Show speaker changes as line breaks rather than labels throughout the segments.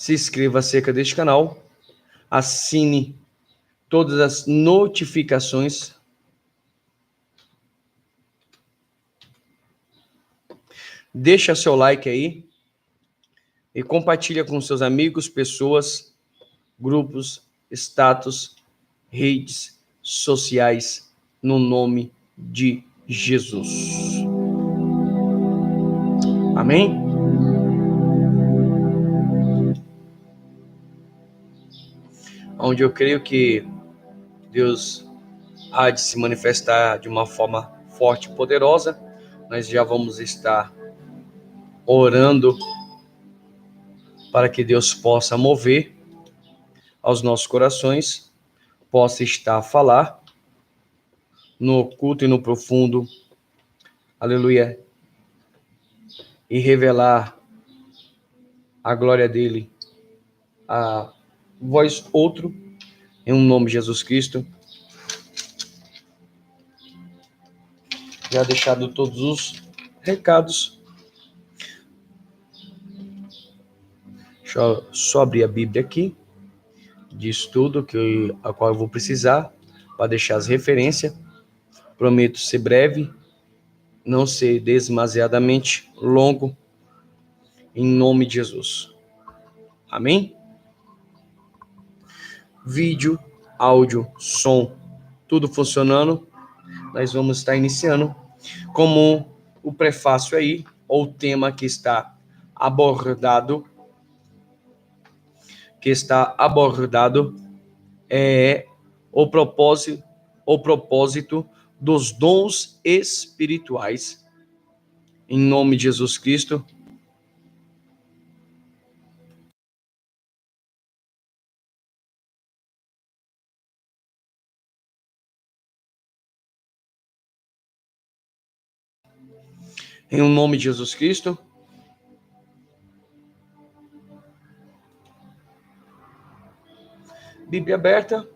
se inscreva acerca deste canal, assine todas as notificações, deixa seu like aí e compartilha com seus amigos, pessoas, grupos, status, redes sociais, no nome de Jesus. Amém? Onde eu creio que Deus há de se manifestar de uma forma forte e poderosa, nós já vamos estar orando para que Deus possa mover aos nossos corações, possa estar a falar no oculto e no profundo, aleluia, e revelar a glória dele a vós outro, em um nome de Jesus Cristo. Já deixado todos os recados. Deixa eu só abrir a Bíblia aqui, de estudo, a qual eu vou precisar, para deixar as referências. Prometo ser breve, não ser demasiadamente longo, em nome de Jesus. Amém? Vídeo, áudio, som, tudo funcionando. Nós vamos estar iniciando como o prefácio aí, ou o tema que está abordado, é o propósito dos dons espirituais. Em nome de Jesus Cristo. Em nome de Jesus Cristo. Bíblia aberta.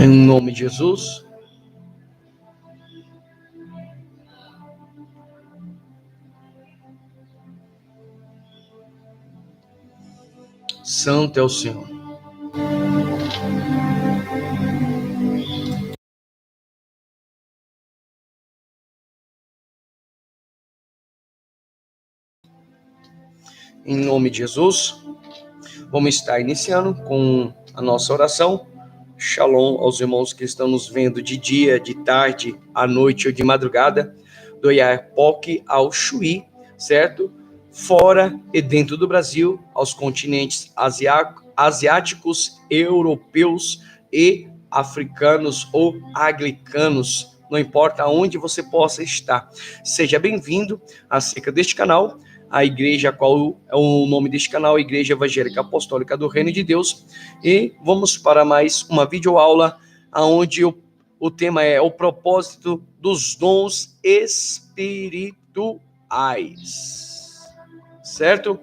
Em nome de Jesus. Santo é o Senhor. Em nome de Jesus, vamos estar iniciando com a nossa oração. Shalom aos irmãos que estão nos vendo de dia, de tarde, à noite ou de madrugada, do Iapoque ao Chuí, certo? Fora e dentro do Brasil, aos continentes asiáticos, europeus e africanos ou anglicanos, não importa onde você possa estar. Seja bem-vindo acerca deste canal. A igreja, qual é o nome deste canal? A Igreja Evangélica Apostólica do Reino de Deus. E vamos para mais uma videoaula, onde o tema é o propósito dos dons espirituais. Certo?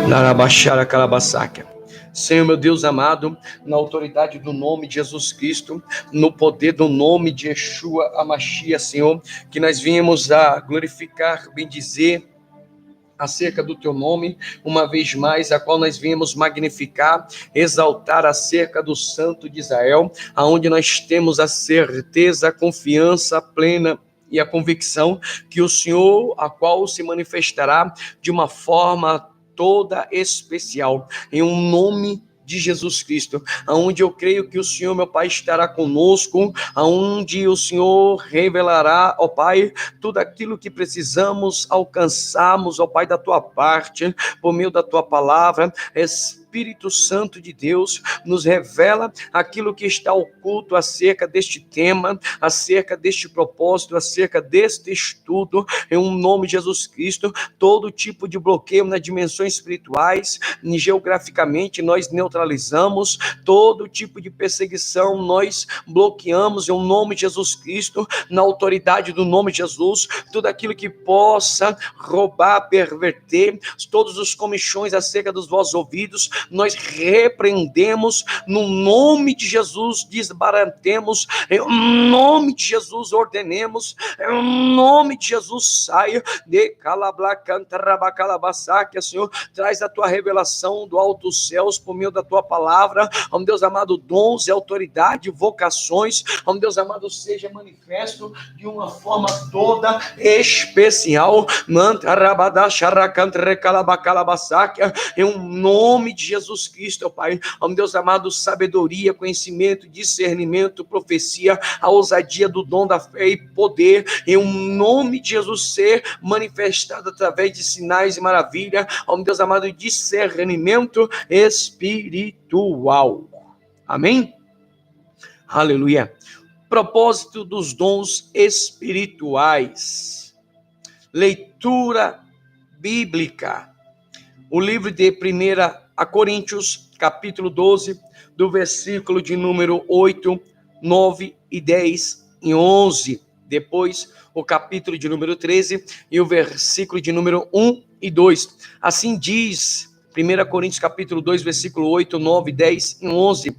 Narabaxara Calabassáquia. Senhor, meu Deus amado, na autoridade do nome de Jesus Cristo, no poder do nome de Yeshua Hamashia, Senhor, que nós viemos a glorificar, bendizer acerca do teu nome, uma vez mais, a qual nós viemos magnificar, exaltar acerca do Santo de Israel, aonde nós temos a certeza, a confiança plena e a convicção que o Senhor, a qual se manifestará de uma forma toda especial, em um nome de Jesus Cristo, aonde eu creio que o Senhor, meu Pai, estará conosco, aonde o Senhor revelará, ó Pai, tudo aquilo que precisamos alcançarmos, ó Pai, da tua parte, por meio da tua palavra. Espírito Santo de Deus nos revela aquilo que está oculto acerca deste tema, acerca deste propósito, acerca deste estudo, em um nome de Jesus Cristo. Todo tipo de bloqueio nas dimensões espirituais, geograficamente, nós neutralizamos. Todo tipo de perseguição nós bloqueamos em um nome de Jesus Cristo, na autoridade do nome de Jesus. Tudo aquilo que possa roubar, perverter, todos os comichões acerca dos vossos ouvidos, nós repreendemos, no nome de Jesus, desbaratemos, em nome de Jesus, ordenemos, em nome de Jesus, saia de calablacantarabacalabassaque, Senhor, traz a tua revelação do alto céus por meio da tua palavra, ó Deus amado, dons e autoridade, vocações, ó Deus amado, seja manifesto de uma forma toda especial, em nome de Jesus Cristo, Pai, ó Deus amado, sabedoria, conhecimento, discernimento, profecia, a ousadia do dom da fé e poder, em nome de Jesus, ser manifestado através de sinais e maravilha, ó Deus amado, discernimento espiritual. Amém? Aleluia. Propósito dos dons espirituais. Leitura bíblica. O livro de 1 Coríntios, capítulo 12, do versículo de número 8, 9 e 10 e 11. Depois, o capítulo de número 13 e o versículo de número 1 e 2. Assim diz 1 Coríntios, capítulo 2, versículo 8, 9, 10 e 11.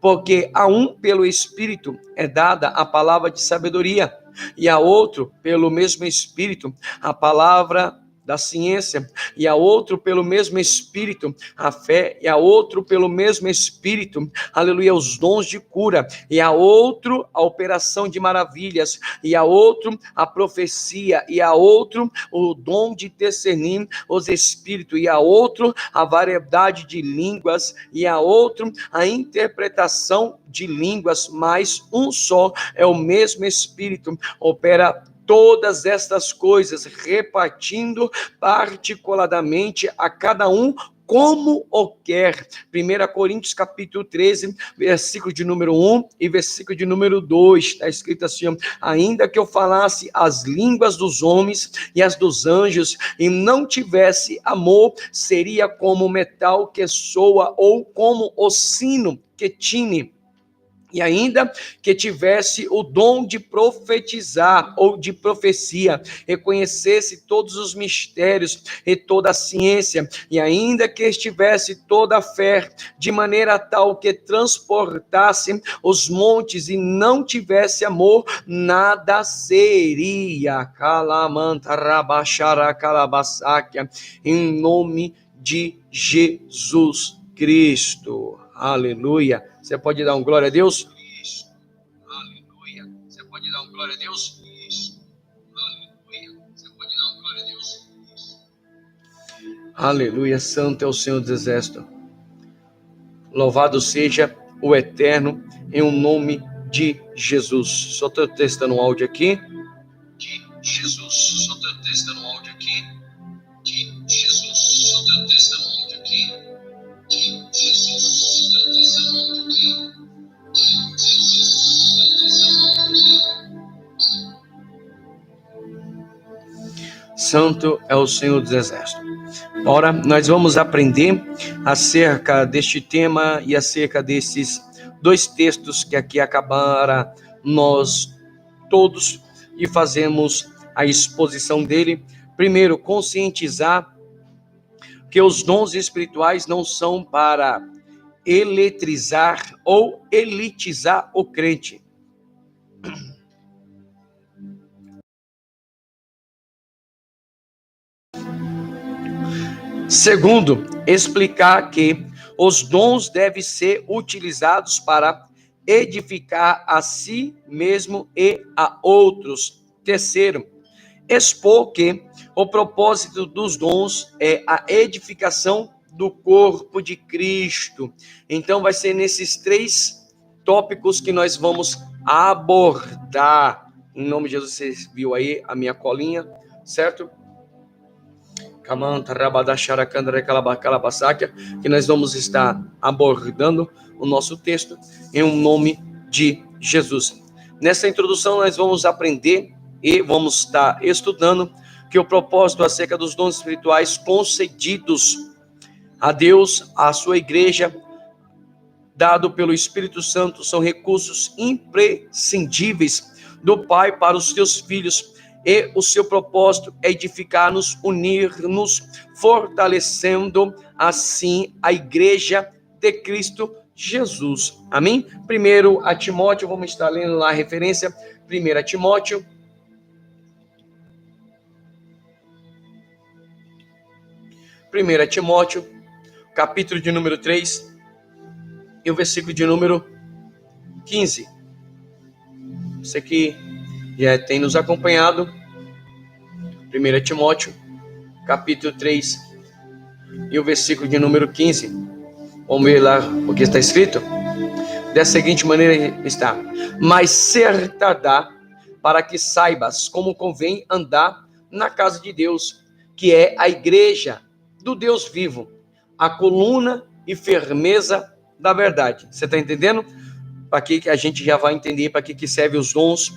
Porque a um pelo Espírito é dada a palavra de sabedoria, e a outro pelo mesmo Espírito a palavra da ciência, e a outro pelo mesmo Espírito a fé, e a outro pelo mesmo Espírito, aleluia, os dons de cura, e a outro a operação de maravilhas, e a outro a profecia, e a outro o dom de discernir os espíritos, e a outro a variedade de línguas, e a outro a interpretação de línguas, mas um só é o mesmo Espírito, opera todas estas coisas, repartindo particularmente a cada um como o quer. 1 Coríntios capítulo 13, versículo de número 1 e versículo de número 2, está escrito assim: ainda que eu falasse as línguas dos homens e as dos anjos, e não tivesse amor, seria como metal que soa, ou como o sino que tine. E ainda que tivesse o dom de profetizar ou de profecia, reconhecesse todos os mistérios e toda a ciência, e ainda que estivesse toda a fé, de maneira tal que transportasse os montes e não tivesse amor, nada seria. Em nome de Jesus Cristo. Aleluia. Você pode dar um glória a Deus? Isso. Aleluia. Você pode dar um glória a Deus? Isso. Aleluia. Você pode dar um glória a Deus? Isso. Aleluia. Santo é o Senhor dos Exércitos. Louvado seja o Eterno, em o nome de Jesus. Só estou testando um áudio aqui. De Jesus. Só estou testando um áudio aqui. De Jesus. Só estou testando um áudio aqui. De Jesus. Santo é o Senhor dos Exércitos. Ora, nós vamos aprender acerca deste tema e acerca desses dois textos que aqui acabaram nós todos e fazemos a exposição dele. Primeiro, conscientizar que os dons espirituais não são para eletrizar ou elitizar o crente. Segundo, explicar que os dons devem ser utilizados para edificar a si mesmo e a outros. Terceiro, expor que o propósito dos dons é a edificação do corpo de Cristo. Então vai ser nesses três tópicos que nós vamos abordar. Em nome de Jesus, você viu aí a minha colinha, certo? Que nós vamos estar abordando o nosso texto em nome de Jesus. Nessa introdução nós vamos aprender e vamos estar estudando que o propósito acerca dos dons espirituais concedidos a Deus, à sua igreja, dado pelo Espírito Santo, são recursos imprescindíveis do Pai para os seus filhos, e o seu propósito é edificar-nos, unir-nos, fortalecendo assim a igreja de Cristo Jesus. Amém? Primeiro a Timóteo, vamos estar lendo lá a referência, 1 Timóteo. 1 Timóteo, capítulo de número 3, e o versículo de número 15. Você que já tem nos acompanhado, 1 Timóteo, capítulo 3, e o versículo de número 15. Vamos ver lá o que está escrito? Da seguinte maneira está: mas certa dá, para que saibas como convém andar na casa de Deus, que é a igreja do Deus vivo, a coluna e firmeza da verdade. Você está entendendo? Para que a gente já vai entender para que servem os dons,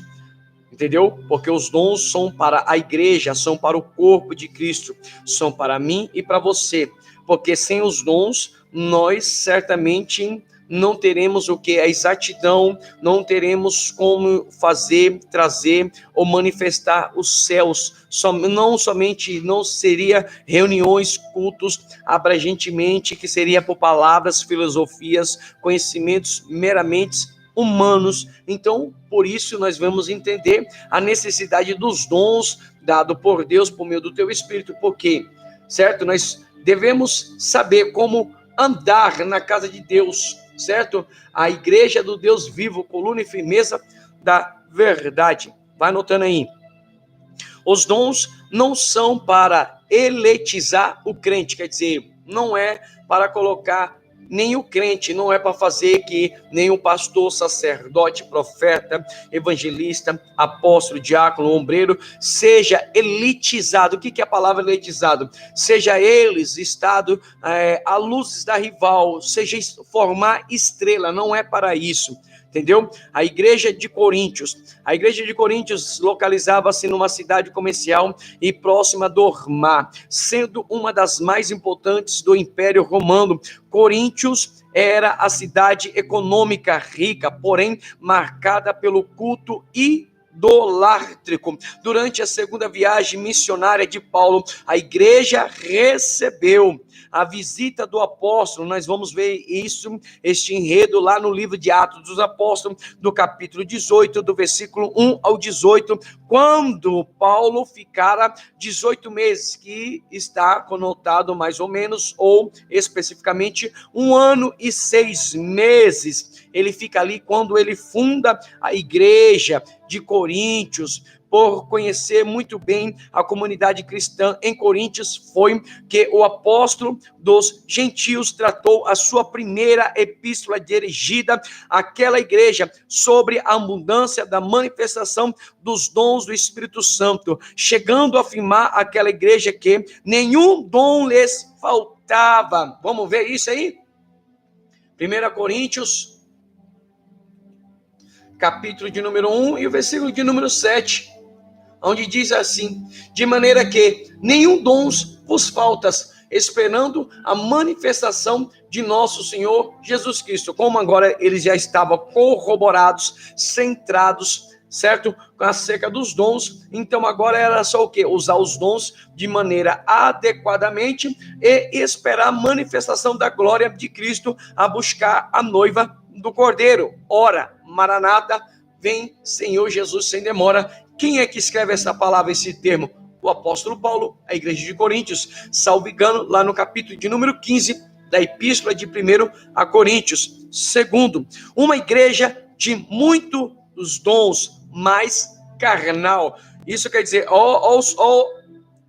entendeu? Porque os dons são para a igreja, são para o corpo de Cristo, são para mim e para você. Porque sem os dons, nós certamente não teremos o que? A exatidão, não teremos como fazer, trazer ou manifestar os céus. Não somente, não seria reuniões, cultos, abrangentemente, que seria por palavras, filosofias, conhecimentos meramente humanos. Então, por isso nós vamos entender a necessidade dos dons dado por Deus por meio do teu Espírito, porque, certo? Nós devemos saber como andar na casa de Deus, certo? A igreja do Deus vivo, coluna e firmeza da verdade. Vai anotando aí. Os dons não são para eletizar o crente, quer dizer, não é para colocar nem o crente, não é para fazer que nem o pastor, sacerdote, profeta, evangelista, apóstolo, diácono, ombreiro, seja elitizado. O que é a palavra elitizado? Seja eles estado a luzes da rival, seja formar estrela, não é para isso. Entendeu? A igreja de Coríntios localizava-se numa cidade comercial e próxima do mar, sendo uma das mais importantes do Império Romano. Coríntios era a cidade econômica rica, porém marcada pelo culto idolátrico. Durante a segunda viagem missionária de Paulo, a igreja recebeu a visita do apóstolo. Nós vamos ver isso, este enredo lá no livro de Atos dos Apóstolos, do capítulo 18, do versículo 1 ao 18, quando Paulo ficara 18 meses, que está conotado mais ou menos, ou especificamente 1 ano e 6 meses. Ele fica ali quando ele funda a igreja de Coríntios. Por conhecer muito bem a comunidade cristã em Coríntios, foi que o apóstolo dos gentios tratou a sua primeira epístola dirigida àquela igreja sobre a abundância da manifestação dos dons do Espírito Santo, chegando a afirmar àquela igreja que nenhum dom lhes faltava. Vamos ver isso aí? 1 Coríntios, capítulo de número 1 e o versículo de número 7. Onde diz assim: de maneira que nenhum dons vos faltas, esperando a manifestação de nosso Senhor Jesus Cristo. Como agora eles já estavam corroborados, centrados, certo? Acerca dos dons, então agora era só o quê? Usar os dons de maneira adequadamente e esperar a manifestação da glória de Cristo, a buscar a noiva do Cordeiro. Ora, Maranata, vem Senhor Jesus sem demora. Quem é que escreve essa palavra, esse termo? O apóstolo Paulo, a igreja de Coríntios, salvo engano, lá no capítulo de número 15 da epístola de 1 a Coríntios. Segundo, uma igreja de muitos dons, mais carnal. Isso quer dizer, ao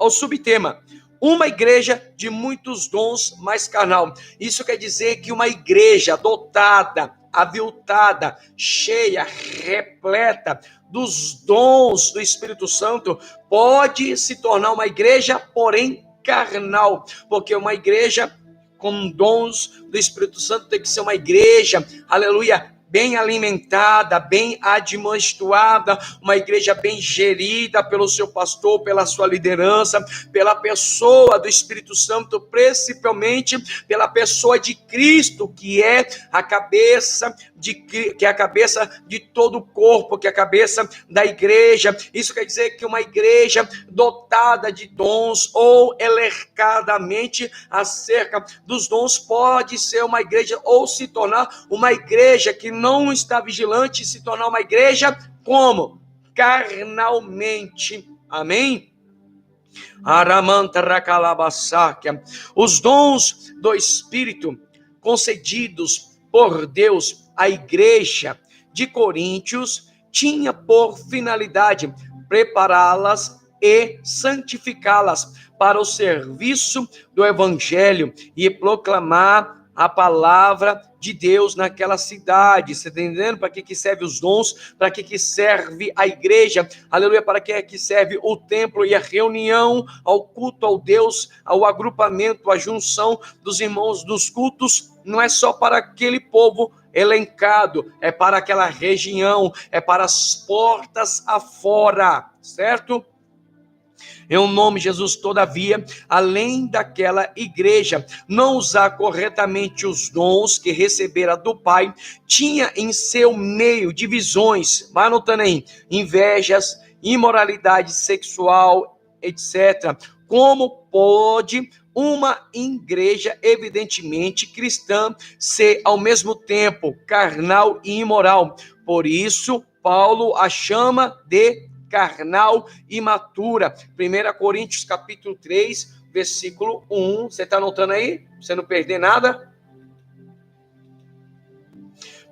subtema, uma igreja de muitos dons, mais carnal. Isso quer dizer que uma igreja dotada, aviltada, cheia, repleta dos dons do Espírito Santo, pode se tornar uma igreja, porém carnal, porque uma igreja com dons do Espírito Santo tem que ser uma igreja, aleluia, bem alimentada, bem admoestada, uma igreja bem gerida pelo seu pastor, pela sua liderança, pela pessoa do Espírito Santo, principalmente pela pessoa de Cristo, que é a cabeça de todo o corpo, que é a cabeça da igreja. Isso quer dizer que uma igreja dotada de dons ou elercadamente acerca dos dons pode ser uma igreja ou se tornar uma igreja que não está vigilante e se tornar uma igreja como? Carnalmente. Amém? Os dons do Espírito concedidos por Deus à igreja de Coríntios tinha por finalidade prepará-las e santificá-las para o serviço do evangelho e proclamar a palavra de Deus naquela cidade. Você está entendendo para que serve os dons? Para que serve a igreja? Aleluia, para que serve o templo e a reunião, ao culto ao Deus, ao agrupamento, à junção dos irmãos dos cultos? Não é só para aquele povo elencado, é para aquela região, é para as portas afora, certo? Em nome de Jesus, todavia, além daquela igreja não usar corretamente os dons que recebera do Pai, tinha em seu meio divisões, vai anotando aí, invejas, imoralidade sexual, etc. Como pode uma igreja evidentemente cristã ser ao mesmo tempo carnal e imoral? Por isso, Paulo a chama de carnal e imatura. 1 Coríntios capítulo 3, versículo 1. Você está anotando aí? Pra você não perder nada.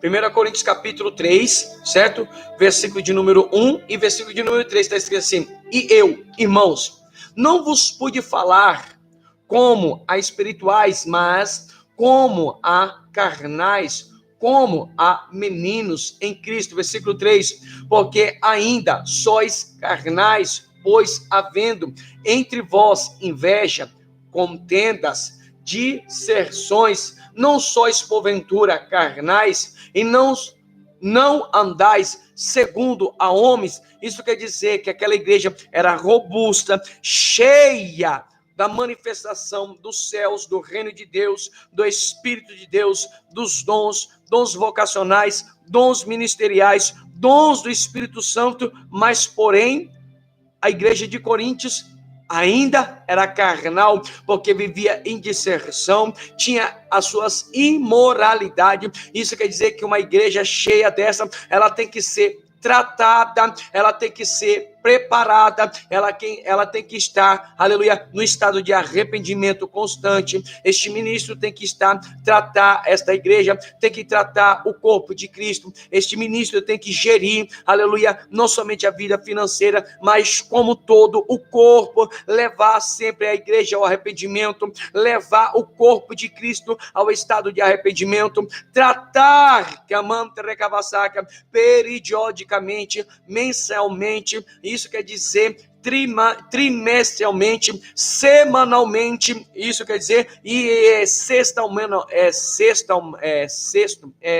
1 Coríntios capítulo 3, certo? Versículo de número 1 e versículo de número 3. Está escrito assim: e eu, irmãos, não vos pude falar como a espirituais, mas como a carnais, como a meninos em Cristo. Versículo 3, porque ainda sois carnais, pois havendo entre vós inveja, contendas, dissersões, não sois porventura carnais, e não andais segundo a homens. Isso quer dizer que aquela igreja era robusta, cheia da manifestação dos céus, do reino de Deus, do Espírito de Deus, dos dons vocacionais, dons ministeriais, dons do Espírito Santo, mas porém a igreja de Coríntios ainda era carnal, porque vivia em disserção, tinha as suas imoralidades. Isso quer dizer que uma igreja cheia dessa, ela tem que ser tratada, ela tem que ser preparada, ela tem que estar, aleluia, no estado de arrependimento constante. Este ministro tem que tratar esta igreja, tem que tratar o corpo de Cristo. Este ministro tem que gerir, aleluia, não somente a vida financeira, mas como todo o corpo, levar sempre a igreja ao arrependimento, levar o corpo de Cristo ao estado de arrependimento, tratar, que a manta recavasaca, periodicamente, mensalmente. Isso quer dizer trimestralmente, semanalmente, isso quer dizer, e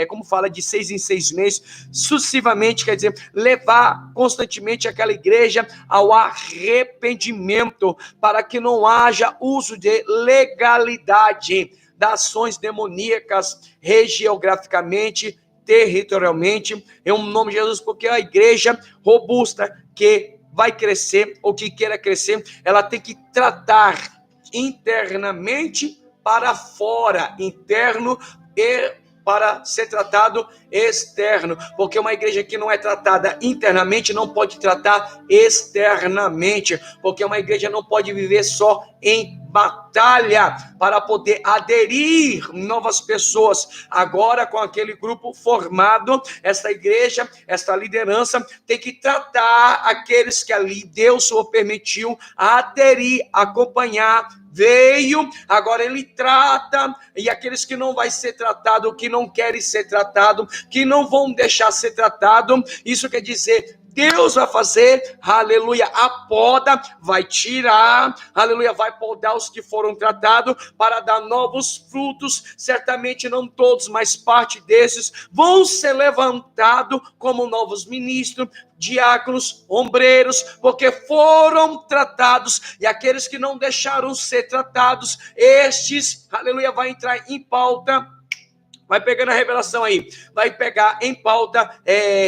como fala de 6 em 6 meses, sucessivamente, quer dizer, levar constantemente aquela igreja ao arrependimento, para que não haja uso de legalidade, das ações demoníacas, geograficamente, territorialmente, em nome de Jesus, porque a igreja robusta que vai crescer, ou que queira crescer, ela tem que tratar internamente para fora, interno e para ser tratado externo, porque uma igreja que não é tratada internamente não pode tratar externamente, porque uma igreja não pode viver só em batalha para poder aderir novas pessoas. Agora, com aquele grupo formado, esta igreja, esta liderança tem que tratar aqueles que ali Deus o permitiu aderir, acompanhar, veio, agora ele trata, e aqueles que não vai ser tratado, que não querem ser tratado, que não vão deixar ser tratado, isso quer dizer, Deus vai fazer, aleluia, a poda, vai tirar, aleluia, vai podar os que foram tratados para dar novos frutos. Certamente não todos, mas parte desses vão ser levantados como novos ministros, diáconos, ombreiros, porque foram tratados, e aqueles que não deixaram ser tratados, estes, aleluia, vai entrar em pauta. Vai pegando a revelação aí, vai pegar em pauta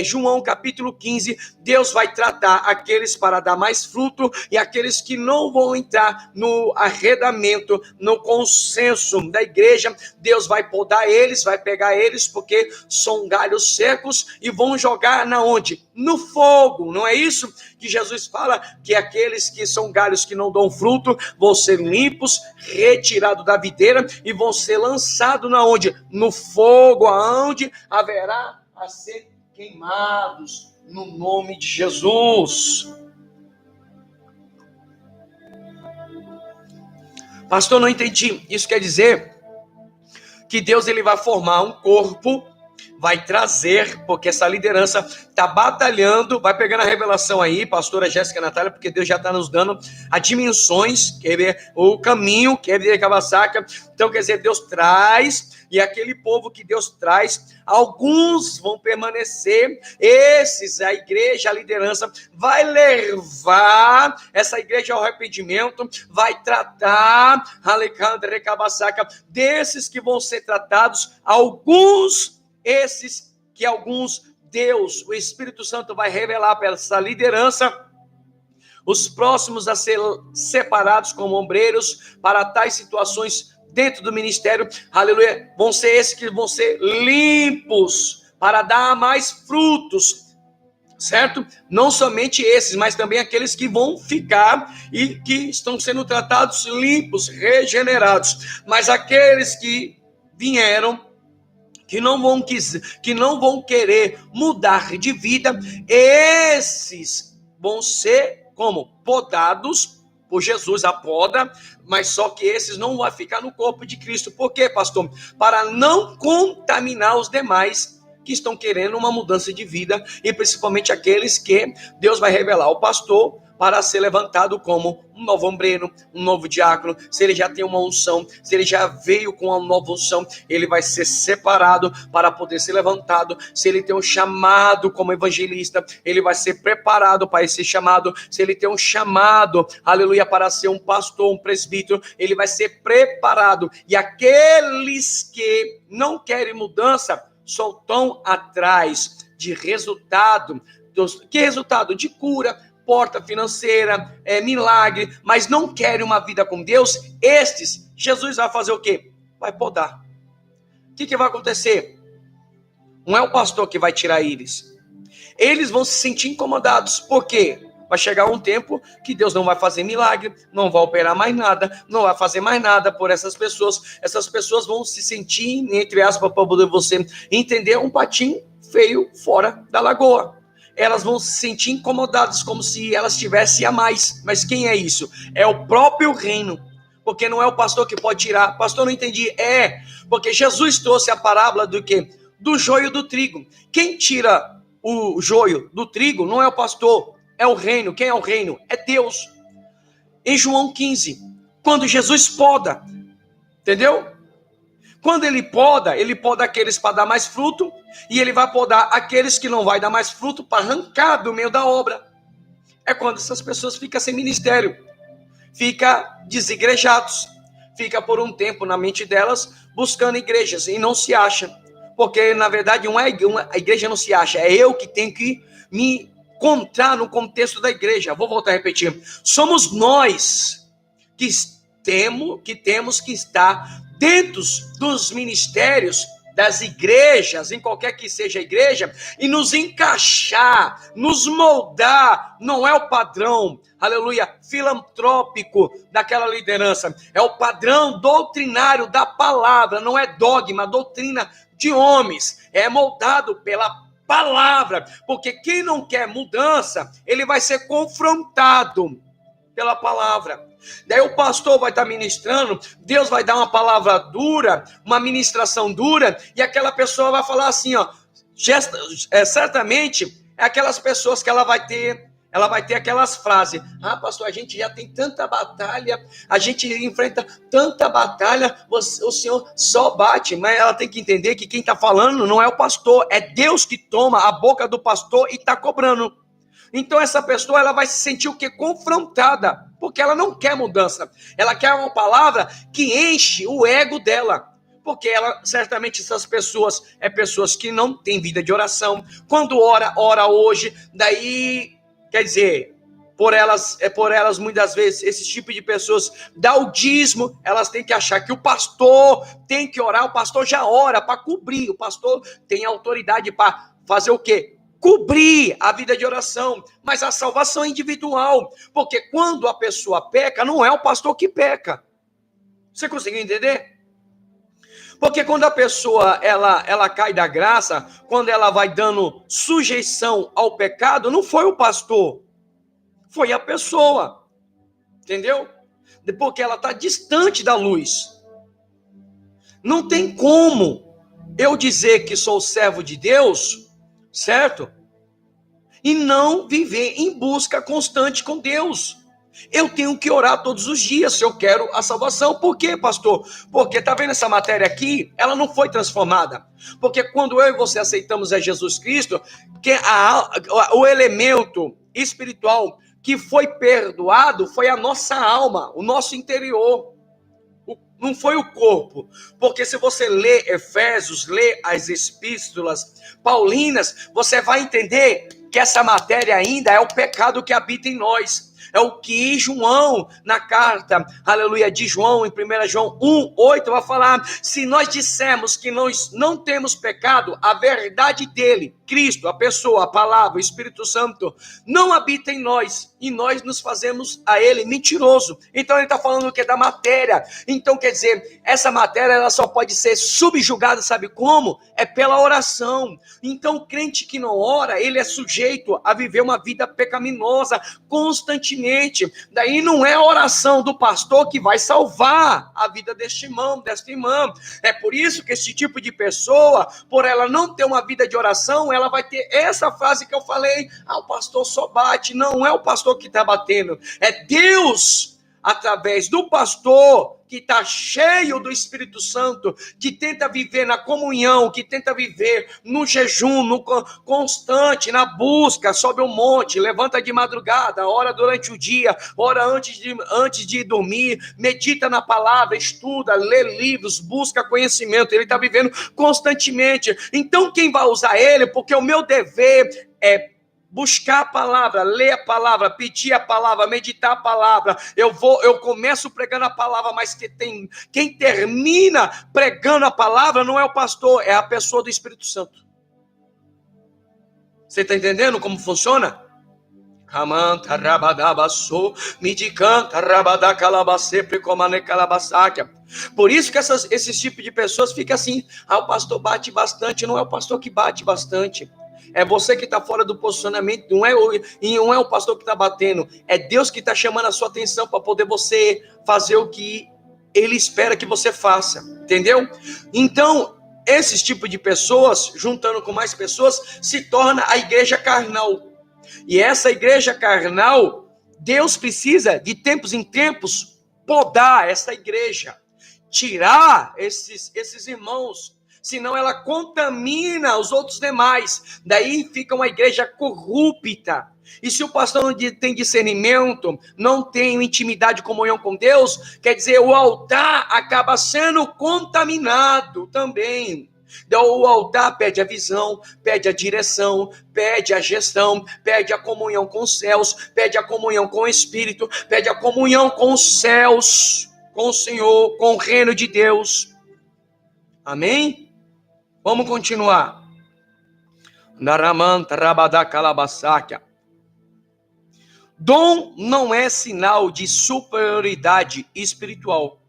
João capítulo 15, Deus vai tratar aqueles para dar mais fruto e aqueles que não vão entrar no arredamento, no consenso da igreja, Deus vai podar eles, vai pegar eles, porque são galhos secos e vão jogar na onde? No fogo, não é isso que Jesus fala? Que aqueles que são galhos que não dão fruto, vão ser limpos, retirados da videira e vão ser lançados na onde? No fogo, aonde haverá a ser queimados, no nome de Jesus. Pastor, não entendi. Isso quer dizer que Deus ele vai formar um corpo, vai trazer, porque essa liderança está batalhando, vai pegando a revelação aí, pastora Jéssica Natália, porque Deus já está nos dando as dimensões, quer ver, o caminho, quer ver, Kawasaki. Então, quer dizer, Deus traz, e aquele povo que Deus traz, alguns vão permanecer, esses, a igreja, a liderança, vai levar essa igreja ao arrependimento, vai tratar, Alexandre Kawasaki, desses que vão ser tratados, alguns, esses que alguns, Deus, o Espírito Santo vai revelar para essa liderança, os próximos a ser separados como ombreiros para tais situações dentro do ministério, aleluia, vão ser esses que vão ser limpos para dar mais frutos, certo? Não somente esses, mas também aqueles que vão ficar e que estão sendo tratados limpos, regenerados, mas aqueles que vieram, que não vão querer mudar de vida, esses vão ser como podados por Jesus, a poda, mas só que esses não vão ficar no corpo de Cristo. Por quê, pastor? Para não contaminar os demais que estão querendo uma mudança de vida, e principalmente aqueles que Deus vai revelar ao pastor para ser levantado como um novo ombreiro, um novo diácono. Se ele já tem uma unção, se ele já veio com uma nova unção, ele vai ser separado para poder ser levantado. Se ele tem um chamado como evangelista, ele vai ser preparado para esse chamado. Se ele tem um chamado, aleluia, para ser um pastor, um presbítero, ele vai ser preparado. E aqueles que não querem mudança, só estão atrás de resultado. Que resultado? De cura, porta financeira, milagre, mas não querem uma vida com Deus. Estes, Jesus vai fazer o quê? Vai podar. O que vai acontecer? Não é o pastor que vai tirar eles. Eles vão se sentir incomodados. Por quê? Vai chegar um tempo que Deus não vai fazer milagre, não vai operar mais nada, não vai fazer mais nada por essas pessoas. Essas pessoas vão se sentir, entre aspas, para poder você entender, um patinho feio fora da lagoa. Elas vão se sentir incomodadas, como se elas tivessem a mais. Mas quem é isso? É o próprio reino. Porque não é o pastor que pode tirar. Pastor, não entendi. Porque Jesus trouxe a parábola do quê? Do joio do trigo. Quem tira o joio do trigo não é o pastor, é o reino. Quem é o reino? É Deus. Em João 15, quando Jesus poda, entendeu? Quando ele poda aqueles para dar mais fruto, e ele vai podar aqueles que não vai dar mais fruto para arrancar do meio da obra. É quando essas pessoas ficam sem ministério, ficam desigrejados, fica por um tempo na mente delas buscando igrejas e não se acha, porque na verdade a igreja não se acha, é eu que tenho que me encontrar no contexto da igreja. Vou voltar a repetir, somos nós que temos que estar dentro dos ministérios, das igrejas, em qualquer que seja a igreja, e nos encaixar, nos moldar. Não é o padrão, aleluia, filantrópico daquela liderança, é o padrão doutrinário da palavra, não é dogma, doutrina de homens, é moldado pela palavra, porque quem não quer mudança, ele vai ser confrontado pela palavra. Daí o pastor vai estar ministrando, Deus vai dar uma palavra dura, uma ministração dura, e aquela pessoa vai falar assim, ó, certamente É aquelas pessoas que ela vai ter aquelas frases: ah, pastor, a gente já tem tanta batalha, a gente enfrenta tanta batalha, o Senhor só bate. Mas ela tem que entender que quem está falando não é o pastor, é Deus que toma a boca do pastor e está cobrando. Então essa pessoa, ela vai se sentir o quê? Confrontada, porque ela não quer mudança, ela quer uma palavra que enche o ego dela. Porque ela, certamente essas pessoas, pessoas que não têm vida de oração. Quando ora hoje, daí, quer dizer, por elas muitas vezes, esse tipo de pessoas dá o dízimo, elas têm que achar que o pastor tem que orar, o pastor já ora para cobrir, o pastor tem autoridade para fazer o quê? Cobrir a vida de oração, mas a salvação é individual, porque quando a pessoa peca, não é o pastor que peca. Você conseguiu entender? Porque quando a pessoa ela cai da graça, quando ela vai dando sujeição ao pecado, não foi o pastor, foi a pessoa, entendeu? Porque ela está distante da luz. Não tem como eu dizer que sou servo de Deus, certo? E não viver em busca constante com Deus. Eu tenho que orar todos os dias se eu quero a salvação. Por quê, pastor? Porque tá vendo essa matéria aqui? Ela não foi transformada. Porque quando eu e você aceitamos a Jesus Cristo, que o elemento espiritual que foi perdoado foi a nossa alma, o nosso interior. Não foi o corpo. Porque se você lê Efésios, lê as epístolas paulinas, você vai entender que essa matéria ainda é o pecado que habita em nós. É o que João, na carta, aleluia, de João, em 1 João 1:8, vai falar: se nós dissermos que nós não temos pecado, a verdade dele, Cristo, a pessoa, a palavra, o Espírito Santo, não habita em nós, e nós nos fazemos a ele mentiroso. Então ele está falando o que? Da matéria. Então quer dizer, essa matéria ela só pode ser subjugada, sabe como? É pela oração. Então o crente que não ora, ele é sujeito a viver uma vida pecaminosa constantemente. Daí não é a oração do pastor que vai salvar a vida deste irmão, desta irmã. É por isso que esse tipo de pessoa, por ela não ter uma vida de oração, ela vai ter essa frase que eu falei: ah, o pastor só bate. Não é o pastor que está batendo, é Deus, através do pastor, que está cheio do Espírito Santo, que tenta viver na comunhão, que tenta viver no jejum, no constante, na busca, sobe o monte, levanta de madrugada, ora durante o dia, ora antes de dormir, medita na palavra, estuda, lê livros, busca conhecimento. Ele está vivendo constantemente. Então quem vai usar ele? Porque o meu dever é buscar a palavra, ler a palavra, pedir a palavra, meditar a palavra. Eu começo pregando a palavra, mas quem termina pregando a palavra não é o pastor, é a pessoa do Espírito Santo. Você está entendendo como funciona? Por isso que esses tipos de pessoas ficam assim: ah, o pastor bate bastante. Não é o pastor que bate bastante, é você que está fora do posicionamento. Não é o pastor que está batendo, é Deus que está chamando a sua atenção para poder você fazer o que Ele espera que você faça, entendeu? Então, esses tipos de pessoas, juntando com mais pessoas, se torna a igreja carnal. E essa igreja carnal, Deus precisa, de tempos em tempos, podar essa igreja, tirar esses irmãos, senão ela contamina os outros demais. Daí fica uma igreja corrupta. E se o pastor não tem discernimento, não tem intimidade, comunhão com Deus, quer dizer, o altar acaba sendo contaminado também. Então, o altar pede a visão, pede a direção, pede a gestão, pede a comunhão com os céus, pede a comunhão com o Espírito, pede a comunhão com os céus, com o Senhor, com o reino de Deus. Amém? Vamos continuar. Dom não é sinal de superioridade espiritual.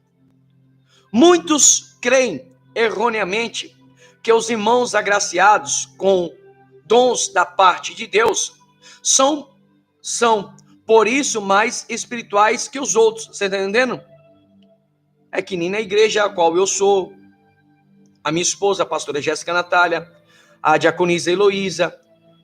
Muitos creem erroneamente que os irmãos agraciados com dons da parte de Deus são por isso mais espirituais que os outros. Você está entendendo? É que nem na igreja a qual eu sou, a minha esposa, a pastora Jéssica Natália, a diaconisa Heloísa,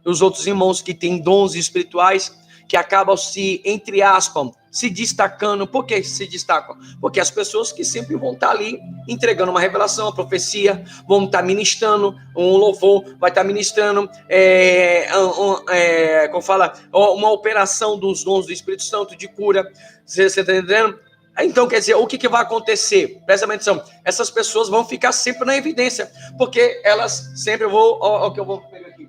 os outros irmãos que têm dons espirituais, que acabam se, entre aspas, se destacando. Por que se destacam? Porque as pessoas que sempre vão estar ali entregando uma revelação, uma profecia, vão estar ministrando um louvor, vai estar ministrando como fala, uma operação dos dons do Espírito Santo de cura. Você está entendendo? Então, quer dizer, o que vai acontecer? Presta atenção, essas pessoas vão ficar sempre na evidência, porque elas sempre vão, o que eu vou pegar aqui,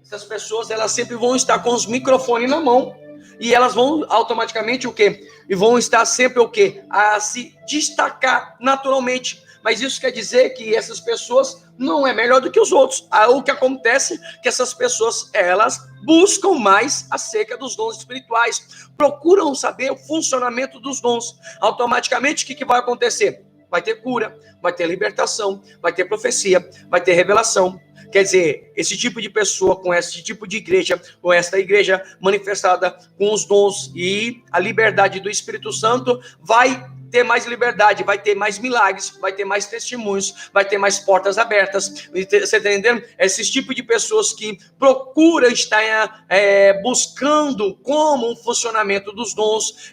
essas pessoas, elas sempre vão estar com os microfones na mão, e elas vão automaticamente o quê? E vão estar sempre o quê? A se destacar naturalmente. Mas isso quer dizer que essas pessoas não é melhor do que os outros. O que acontece é que essas pessoas, elas buscam mais acerca dos dons espirituais, procuram saber o funcionamento dos dons. Automaticamente, o que vai acontecer? Vai ter cura, vai ter libertação, vai ter profecia, vai ter revelação. Quer dizer, esse tipo de pessoa, com esse tipo de igreja, com esta igreja manifestada com os dons e a liberdade do Espírito Santo, vai ter mais liberdade, vai ter mais milagres, vai ter mais testemunhos, vai ter mais portas abertas. Você está entendendo? Esses tipos de pessoas que procuram estar buscando como um funcionamento dos dons,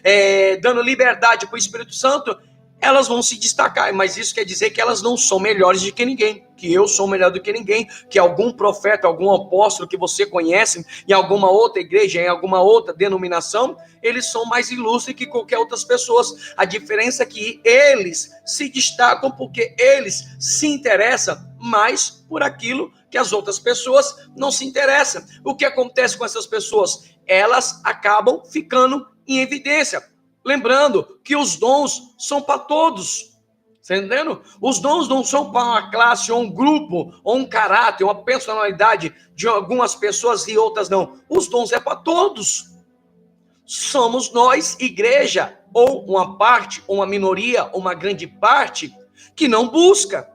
dando liberdade para o Espírito Santo, elas vão se destacar, mas isso quer dizer que elas não são melhores do que ninguém, que eu sou melhor do que ninguém, que algum profeta, algum apóstolo que você conhece, em alguma outra igreja, em alguma outra denominação, eles são mais ilustres que qualquer outras pessoas. A diferença é que eles se destacam porque eles se interessam mais por aquilo que as outras pessoas não se interessam. O que acontece com essas pessoas? Elas acabam ficando em evidência. Lembrando que os dons são para todos, tá entendendo? Os dons não são para uma classe, ou um grupo, ou um caráter, uma personalidade de algumas pessoas e outras não. Os dons é para todos. Somos nós, igreja, ou uma parte, ou uma minoria, ou uma grande parte, que não busca.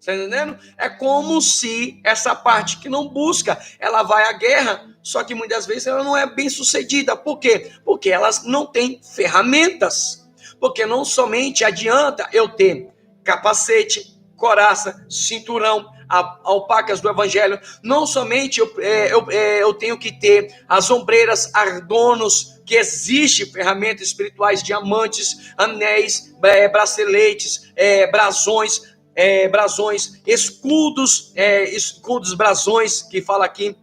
Tá entendendo? É como se essa parte que não busca, ela vai à guerra, só que muitas vezes ela não é bem sucedida. Por quê? Porque elas não têm ferramentas. Porque não somente adianta eu ter capacete, coraça, cinturão, alpacas do evangelho, não somente eu tenho que ter as ombreiras, ardonos, que existe ferramentas espirituais, diamantes, anéis, braceletes, brasões, escudos, brasões, que fala aqui,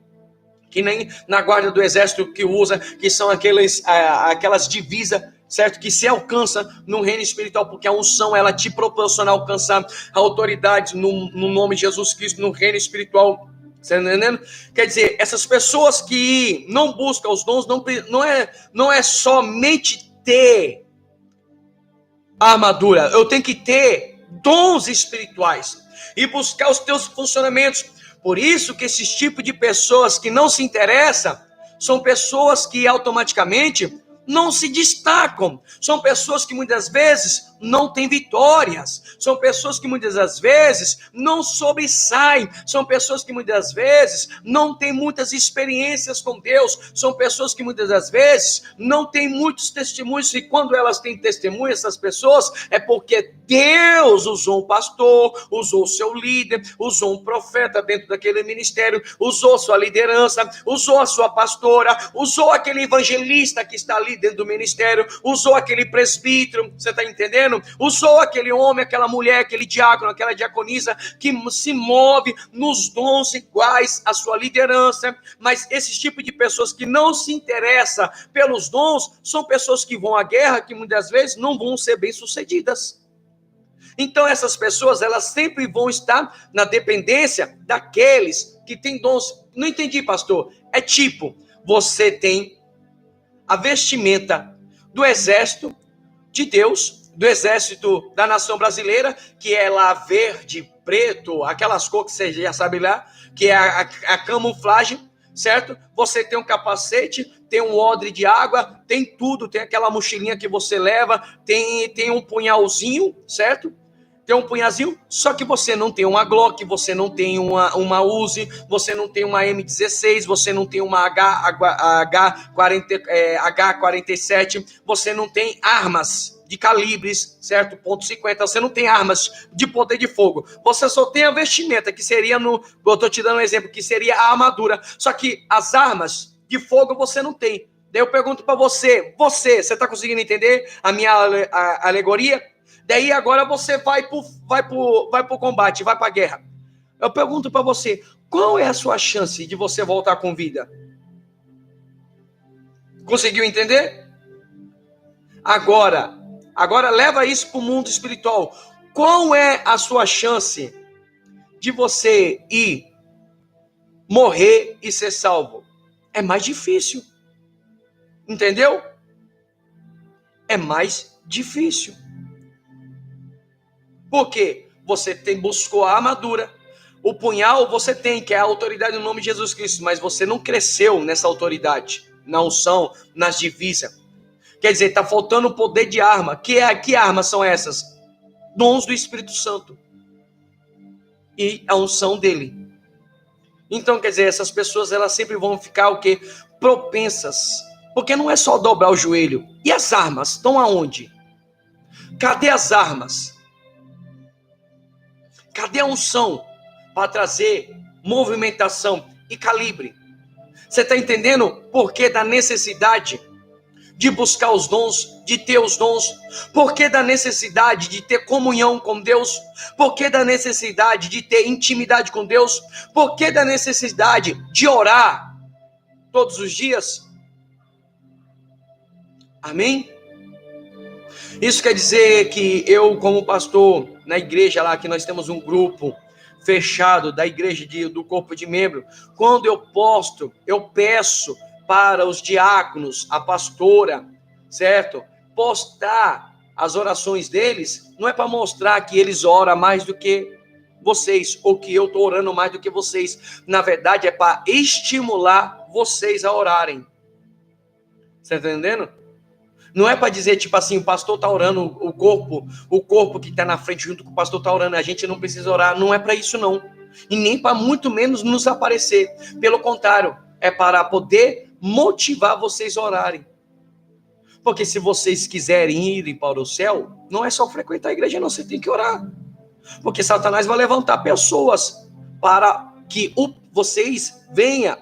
que nem na guarda do exército que usa, que são aquelas divisas, certo? Que se alcança no reino espiritual, porque a unção, ela te proporciona alcançar a autoridade no nome de Jesus Cristo, no reino espiritual. Você está entendendo? Quer dizer, essas pessoas que não buscam os dons, não é somente ter a armadura, eu tenho que ter dons espirituais e buscar os teus funcionamentos. Por isso que esses tipos de pessoas que não se interessam são pessoas que automaticamente não se destacam, são pessoas que muitas vezes não têm vitórias, são pessoas que muitas das vezes não sobressaem, são pessoas que muitas vezes não têm muitas experiências com Deus, são pessoas que muitas das vezes não têm muitos testemunhos, e quando elas têm testemunho, essas pessoas, é porque Deus usou um pastor, usou o seu líder, usou um profeta dentro daquele ministério, usou sua liderança, usou a sua pastora, usou aquele evangelista que está ali dentro do ministério, usou aquele presbítero, você está entendendo? Usou aquele homem, aquela mulher, aquele diácono, aquela diaconisa que se move nos dons iguais à sua liderança. Mas esse tipo de pessoas que não se interessam pelos dons são pessoas que vão à guerra, que muitas vezes não vão ser bem-sucedidas. Então essas pessoas, elas sempre vão estar na dependência daqueles que têm dons. Não entendi, pastor. É tipo, você tem a vestimenta do exército de Deus, do exército da nação brasileira, que é lá verde, preto, aquelas cores que você já sabe lá, que é a camuflagem, certo? Você tem um capacete, tem um odre de água, tem tudo, tem aquela mochilinha que você leva, tem um punhalzinho, certo? Tem um punhazinho, só que você não tem uma Glock, você não tem uma Uzi, você não tem uma M16, você não tem uma H47, você não tem armas. de calibres, certo? .50, você não tem armas de poder de fogo. Você só tem a vestimenta, que seria eu estou te dando um exemplo, que seria a armadura. Só que as armas de fogo você não tem. Daí eu pergunto para você está conseguindo entender a minha alegoria? Daí agora você vai pro combate, vai para a guerra. Eu pergunto para você, qual é a sua chance de você voltar com vida? Conseguiu entender? Agora leva isso para o mundo espiritual. Qual é a sua chance de você ir, morrer e ser salvo? É mais difícil. Entendeu? É mais difícil. Por quê? Você buscou a armadura. O punhal você tem, que é a autoridade no nome de Jesus Cristo, mas você não cresceu nessa autoridade, na unção, nas divisas. Quer dizer, está faltando o poder de arma. Que armas são essas? Dons do Espírito Santo. E a unção dele. Então, quer dizer, essas pessoas elas sempre vão ficar o quê? Propensas. Porque não é só dobrar o joelho. E as armas estão aonde? Cadê as armas? Cadê a unção para trazer movimentação e calibre? Você está entendendo o porquê da necessidade de buscar os dons, de ter os dons? Porquê da necessidade de ter comunhão com Deus? Porquê da necessidade de ter intimidade com Deus? Porquê da necessidade de orar todos os dias? Amém? Isso quer dizer que eu, como pastor, na igreja lá, que nós temos um grupo fechado da igreja do corpo de membro, quando eu peço para os diáconos, a pastora, certo? Postar as orações deles, não é para mostrar que eles oram mais do que vocês, ou que eu estou orando mais do que vocês. Na verdade, é para estimular vocês a orarem. Você está entendendo? Não é para dizer, tipo assim, o pastor está orando, o corpo que está na frente junto com o pastor está orando, a gente não precisa orar. Não é para isso, não. E nem para muito menos nos aparecer. Pelo contrário, é para poder motivar vocês a orarem. Porque se vocês quiserem ir para o céu, não é só frequentar a igreja, não. Você tem que orar. Porque Satanás vai levantar pessoas para que vocês venham,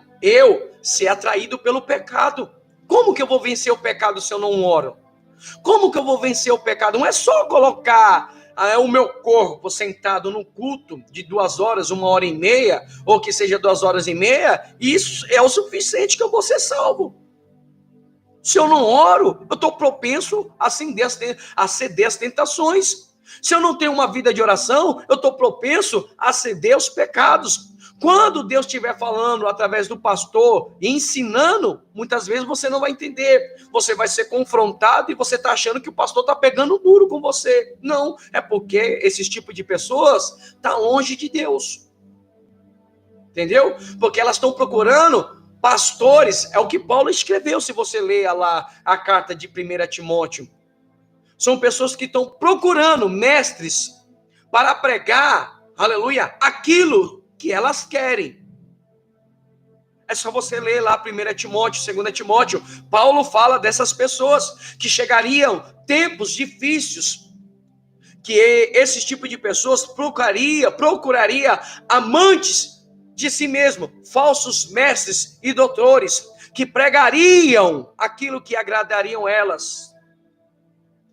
ser atraído pelo pecado. Como que eu vou vencer o pecado se eu não oro? Como que eu vou vencer o pecado? Não é só colocar o meu corpo sentado no culto de 2 horas, 1h30, ou que seja 2h30, isso é o suficiente que eu vou ser salvo. Se eu não oro, eu estou propenso a ceder às tentações. Se eu não tenho uma vida de oração, eu estou propenso a ceder aos pecados. Quando Deus estiver falando através do pastor e ensinando, muitas vezes você não vai entender. Você vai ser confrontado e você está achando que o pastor está pegando duro com você. Não, é porque esses tipos de pessoas estão longe de Deus. Entendeu? Porque elas estão procurando pastores, é o que Paulo escreveu, se você ler lá a carta de 1 Timóteo. São pessoas que estão procurando mestres para pregar, aleluia, aquilo que elas querem. É só você ler lá 1 Timóteo, 2 Timóteo. Paulo fala dessas pessoas que chegariam tempos difíceis, que esse tipo de pessoas procuraria amantes de si mesmo, falsos mestres e doutores, que pregariam aquilo que agradariam elas.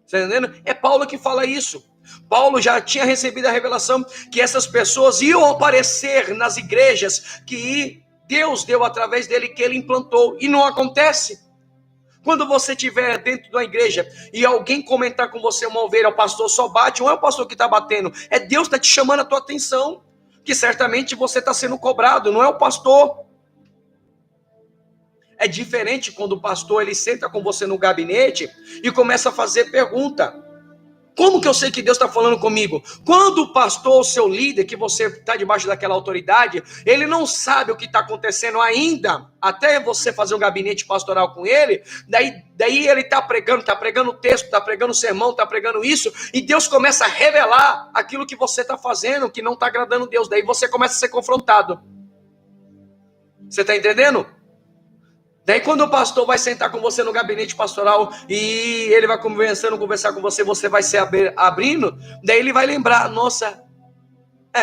Está entendendo? É Paulo que fala isso. Paulo já tinha recebido a revelação que essas pessoas iam aparecer nas igrejas que Deus deu através dele, que ele implantou, e não acontece. Quando você estiver dentro de uma igreja e alguém comentar com você, uma ovelha, o pastor só bate, não é o pastor que está batendo, é Deus que está te chamando a tua atenção, que certamente você está sendo cobrado, não é o pastor. É diferente quando o pastor ele senta com você no gabinete e começa a fazer pergunta. Como que eu sei que Deus está falando comigo? Quando o pastor, o seu líder, que você está debaixo daquela autoridade, ele não sabe o que está acontecendo ainda, até você fazer um gabinete pastoral com ele, daí ele está pregando o texto, está pregando o sermão, está pregando isso, e Deus começa a revelar aquilo que você está fazendo, que não está agradando Deus, daí você começa a ser confrontado. Você está entendendo? Daí quando o pastor vai sentar com você no gabinete pastoral e ele vai conversar com você, você vai se abrindo, daí ele vai lembrar, nossa,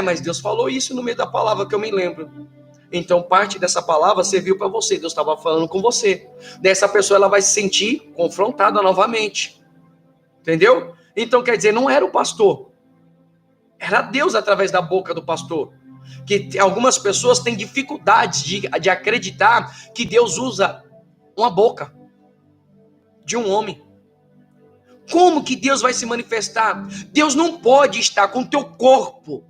mas Deus falou isso no meio da palavra que eu me lembro. Então parte dessa palavra serviu para você, Deus estava falando com você. Daí essa pessoa ela vai se sentir confrontada novamente. Entendeu? Então quer dizer, não era o pastor, era Deus através da boca do pastor. Que algumas pessoas têm dificuldades de acreditar que Deus usa uma boca de um homem. Como que Deus vai se manifestar? Deus não pode estar com o teu corpo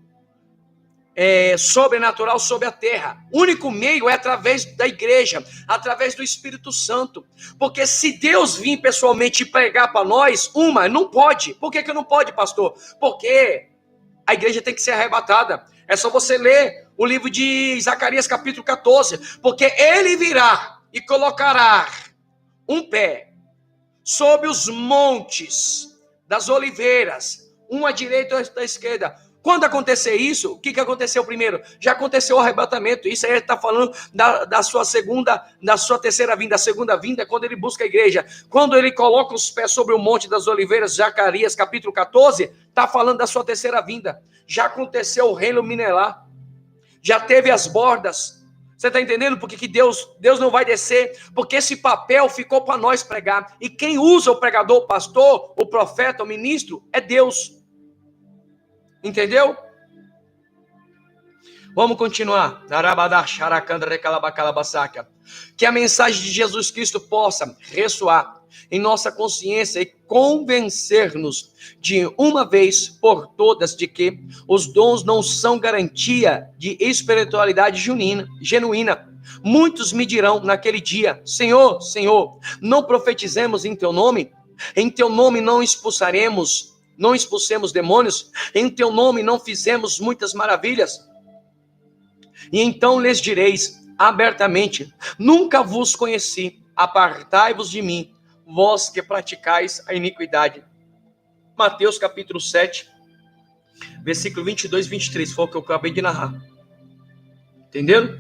sobrenatural sobre a terra. O único meio é através da igreja, através do Espírito Santo. Porque se Deus vir pessoalmente pregar para nós, não pode. Por que não pode, pastor? Porque a igreja tem que ser arrebatada. É só você ler o livro de Zacarias capítulo 14. Porque ele virá e colocará um pé sobre os montes das oliveiras, uma à direita e outra à esquerda. Quando acontecer isso, o que aconteceu primeiro? Já aconteceu o arrebatamento. Isso aí está falando da sua terceira vinda. A segunda vinda é quando ele busca a igreja. Quando ele coloca os pés sobre o monte das oliveiras, Zacarias capítulo 14, está falando da sua terceira vinda. Já aconteceu o reino milenar. Já teve as bordas. Você está entendendo por que Deus não vai descer? Porque esse papel ficou para nós pregar. E quem usa o pregador, o pastor, o profeta, o ministro, é Deus. Entendeu? Vamos continuar. Que a mensagem de Jesus Cristo possa ressoar em nossa consciência e convencer-nos de uma vez por todas de que os dons não são garantia de espiritualidade genuína. Muitos me dirão naquele dia: Senhor, Senhor, não profetizemos em teu nome? Em teu nome não expulsemos demônios? Em teu nome não fizemos muitas maravilhas? E então lhes direis abertamente: nunca vos conheci, apartai-vos de mim, vós que praticais a iniquidade. Mateus capítulo 7, versículo 22 e 23, foi o que eu acabei de narrar. Entenderam?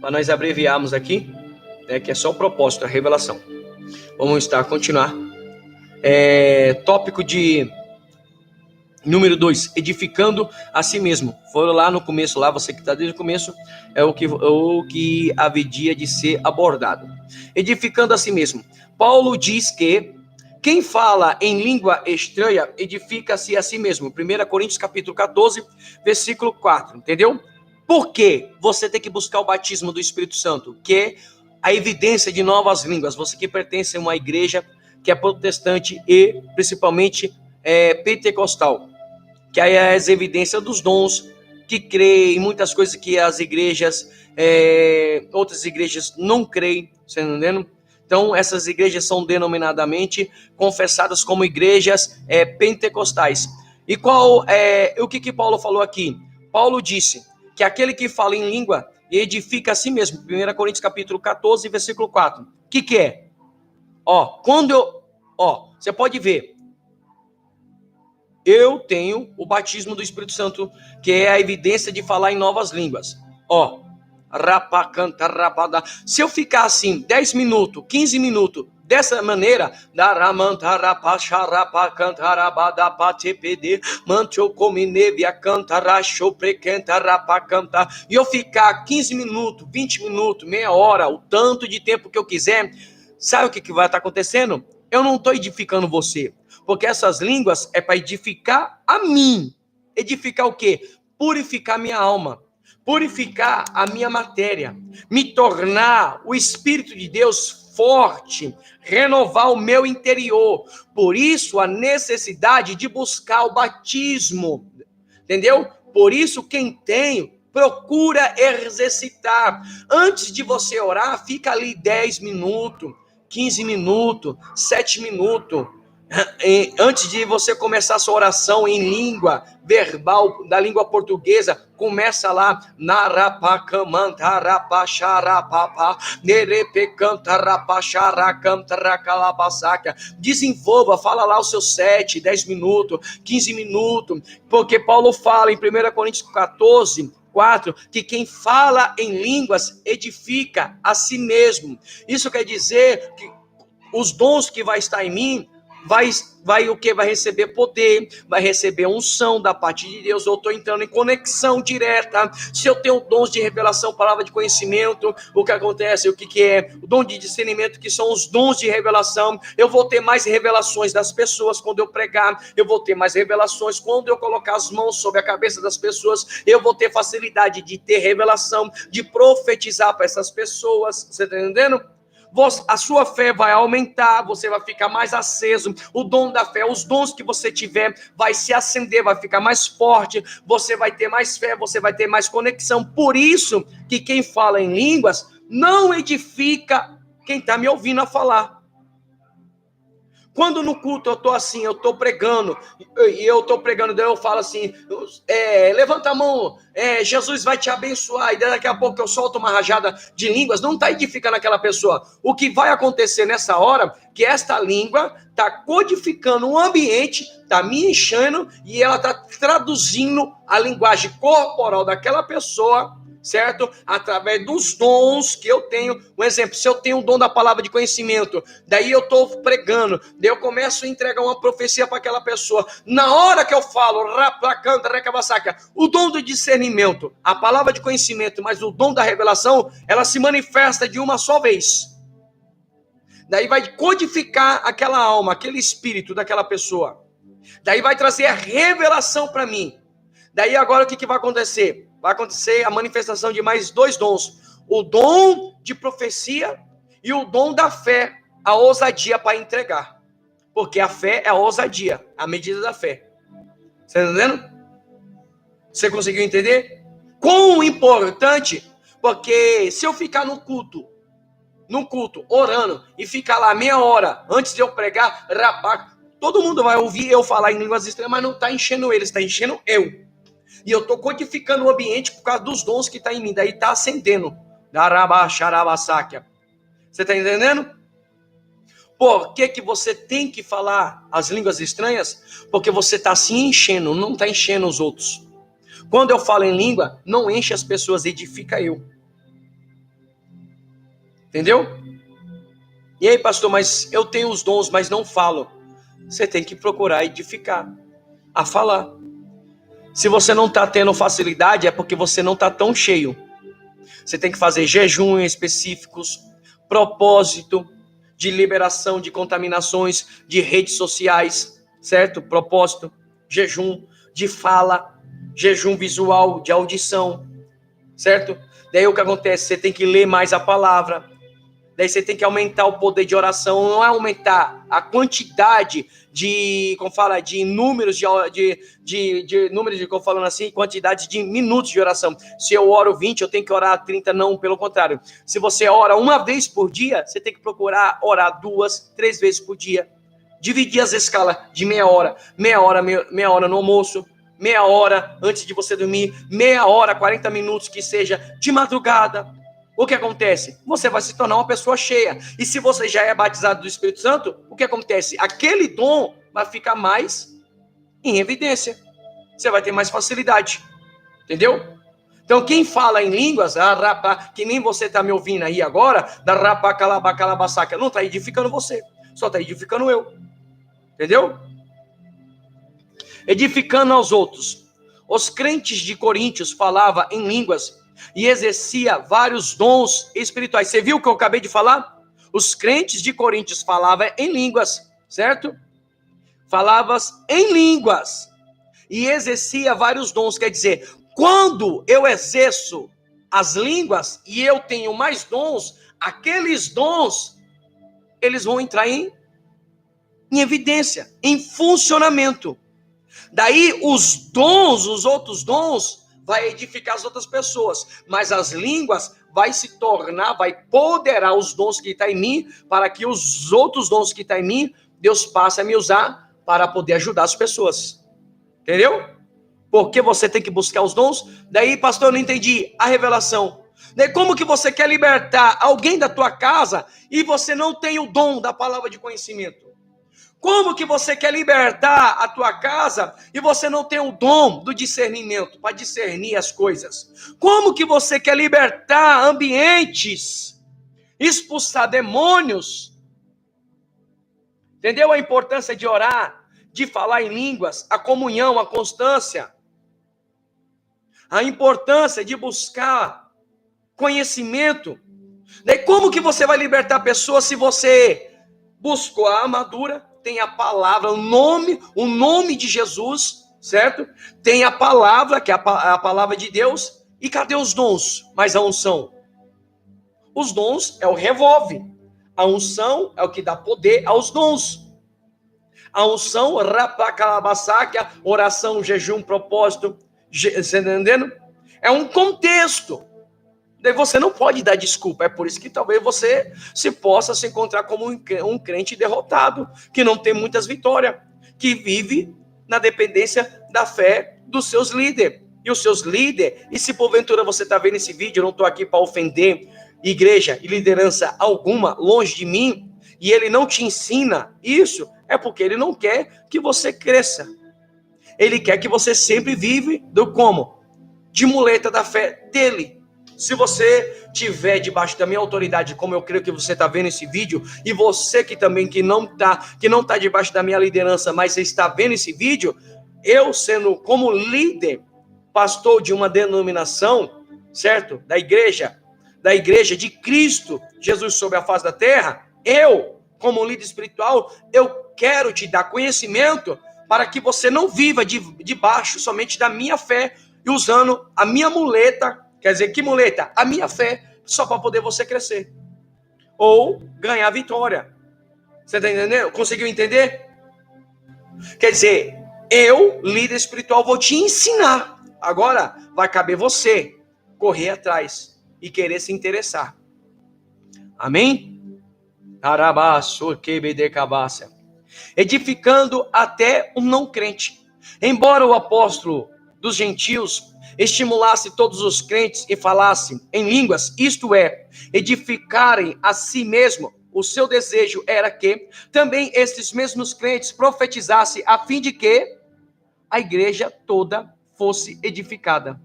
Para nós abreviarmos aqui, que é só o propósito, a revelação. Vamos continuar. Tópico de número 2, edificando a si mesmo. Foram lá no começo, lá você que está desde o começo, é o que haveria de ser abordado. Edificando a si mesmo. Paulo diz que quem fala em língua estranha edifica-se a si mesmo. 1 Coríntios capítulo 14, versículo 4, entendeu? Por que você tem que buscar o batismo do Espírito Santo? Que é a evidência de novas línguas. Você que pertence a uma igreja que é protestante e principalmente pentecostal, que aí é as evidências dos dons, que crê em muitas coisas que as igrejas, outras igrejas não creem, você tá entendendo? Então essas igrejas são denominadamente confessadas como igrejas pentecostais. E o que Paulo falou aqui? Paulo disse que aquele que fala em língua edifica a si mesmo. 1 Coríntios capítulo 14, versículo 4. O que é? Você pode ver, eu tenho o batismo do Espírito Santo, que é a evidência de falar em novas línguas. Se eu ficar assim 10 minutos, 15 minutos, dessa maneira, e eu ficar 15 minutos, 20 minutos, meia hora, o tanto de tempo que eu quiser, sabe o que vai estar acontecendo? Eu não estou edificando você, porque essas línguas é para edificar a mim. Edificar o quê? Purificar minha alma, purificar a minha matéria, me tornar o Espírito de Deus forte, renovar o meu interior. Por isso a necessidade de buscar o batismo, entendeu? Por isso quem tem, procura exercitar. Antes de você orar, fica ali 10 minutos, 15 minutos, 7 minutos. Antes de você começar a sua oração em língua verbal, da língua portuguesa, começa lá, desenvolva, fala lá os seus 7, 10 minutos, 15 minutos, porque Paulo fala em 1 Coríntios 14, 4, que quem fala em línguas edifica a si mesmo. Isso quer dizer que os dons que vai estar em mim, vai o que? Vai receber poder, vai receber unção da parte de Deus. Eu estou entrando em conexão direta. Se eu tenho dons de revelação, palavra de conhecimento, o que acontece? O que é? O dom de discernimento, que são os dons de revelação. Eu vou ter mais revelações das pessoas quando eu pregar. Eu vou ter mais revelações quando eu colocar as mãos sobre a cabeça das pessoas. Eu vou ter facilidade de ter revelação, de profetizar para essas pessoas. Você está entendendo? A sua fé vai aumentar, você vai ficar mais aceso. O dom da fé, os dons que você tiver, vai se acender, vai ficar mais forte. Você vai ter mais fé, você vai ter mais conexão. Por isso que quem fala em línguas não edifica quem está me ouvindo a falar. Quando no culto eu estou assim, eu estou pregando, daí eu falo assim, levanta a mão, Jesus vai te abençoar, e daqui a pouco eu solto uma rajada de línguas, não está edificando aquela pessoa. O que vai acontecer nessa hora, que esta língua está codificando um ambiente, está me enchendo, e ela está traduzindo a linguagem corporal daquela pessoa, certo? Através dos dons que eu tenho. Um exemplo, se eu tenho o dom da palavra de conhecimento, daí eu estou pregando, daí eu começo a entregar uma profecia para aquela pessoa. Na hora que eu falo, o dom do discernimento, a palavra de conhecimento, mas o dom da revelação, ela se manifesta de uma só vez. Daí vai codificar aquela alma, aquele espírito daquela pessoa. Daí vai trazer a revelação para mim. Daí agora o que vai acontecer? Vai acontecer a manifestação de mais 2 dons. O dom de profecia e o dom da fé, a ousadia para entregar. Porque a fé é a ousadia, a medida da fé. Você está entendendo? Você conseguiu entender? Quão importante, porque se eu ficar no culto, orando, e ficar lá meia hora antes de eu pregar, todo mundo vai ouvir eu falar em línguas estranhas, mas não está enchendo eles, está enchendo eu. E eu estou codificando o ambiente por causa dos dons que está em mim. Daí está acendendo. Você está entendendo? Por que você tem que falar as línguas estranhas? Porque você está se enchendo, não está enchendo os outros. Quando eu falo em língua, não enche as pessoas, edifica eu. Entendeu? E aí, pastor, mas eu tenho os dons, mas não falo. Você tem que procurar edificar, a falar. Se você não está tendo facilidade, é porque você não está tão cheio. Você tem que fazer jejuns específicos, propósito de liberação de contaminações de redes sociais, certo? Propósito, jejum de fala, jejum visual, de audição, certo? Daí o que acontece? Você tem que ler mais a palavra. Daí você tem que aumentar o poder de oração, não é aumentar a quantidade de, como fala, de números como falando assim, quantidade de minutos de oração. Se eu oro 20, eu tenho que orar 30, não, pelo contrário. Se você ora uma vez por dia, você tem que procurar orar 2, 3 vezes por dia. Dividir as escalas de meia hora no almoço, meia hora antes de você dormir, meia hora, 40 minutos que seja de madrugada. O que acontece? Você vai se tornar uma pessoa cheia. E se você já é batizado do Espírito Santo, o que acontece? Aquele dom vai ficar mais em evidência. Você vai ter mais facilidade. Entendeu? Então, quem fala em línguas, que nem você está me ouvindo aí agora, não está edificando você. Só está edificando eu. Entendeu? Edificando aos outros. Os crentes de Coríntios falavam em línguas e exercia vários dons espirituais. Você viu o que eu acabei de falar? Os crentes de Coríntios falavam em línguas, certo? Falavam em línguas e exercia vários dons. Quer dizer, quando eu exerço as línguas e eu tenho mais dons, aqueles dons, eles vão entrar em evidência, em funcionamento. Daí os dons, os outros dons, vai edificar as outras pessoas, mas as línguas vai se tornar, vai poderar os dons que estão em mim, para que os outros dons que estão em mim, Deus passe a me usar para poder ajudar as pessoas. Entendeu? Porque você tem que buscar os dons. Daí, pastor, eu não entendi a revelação. Daí, como que você quer libertar alguém da tua casa e você não tem o dom da palavra de conhecimento? Como que você quer libertar a tua casa e você não tem o dom do discernimento para discernir as coisas? Como que você quer libertar ambientes, expulsar demônios? Entendeu a importância de orar, de falar em línguas, a comunhão, a constância? A importância de buscar conhecimento. Daí como que você vai libertar a pessoa se você buscou a armadura, tem a palavra, o nome de Jesus, certo? Tem a palavra, que é a palavra de Deus, e cadê os dons? Mas a unção? Os dons é o revólver. A unção é o que dá poder aos dons. A unção, rapacalabaçaca, oração, jejum, propósito, você está entendendo? É um contexto. Daí você não pode dar desculpa. É por isso que talvez você se possa se encontrar como um crente derrotado, que não tem muitas vitórias, que vive na dependência da fé dos seus líderes. E os seus líderes, e se porventura você está vendo esse vídeo, eu não estou aqui para ofender igreja e liderança alguma, longe de mim, e ele não te ensina isso, é porque ele não quer que você cresça. Ele quer que você sempre vive do como? De muleta da fé dele. Se você tiver debaixo da minha autoridade, como eu creio que você está vendo esse vídeo, e você que também que não tá debaixo da minha liderança, mas você está vendo esse vídeo, eu sendo como líder, pastor de uma denominação, certo? Da igreja de Cristo, Jesus sobre a face da terra, eu, como líder espiritual, eu quero te dar conhecimento para que você não viva debaixo somente da minha fé e usando a minha muleta. Quer dizer, que muleta? A minha fé, só para poder você crescer. Ou ganhar vitória. Você está entendendo? Conseguiu entender? Quer dizer, eu, líder espiritual, vou te ensinar. Agora, vai caber você correr atrás e querer se interessar. Amém? Edificando até um não crente. Embora o apóstolo dos gentios estimulasse todos os crentes e falasse em línguas, isto é, edificarem a si mesmo, o seu desejo era que também estes mesmos crentes profetizassem a fim de que a igreja toda fosse edificada.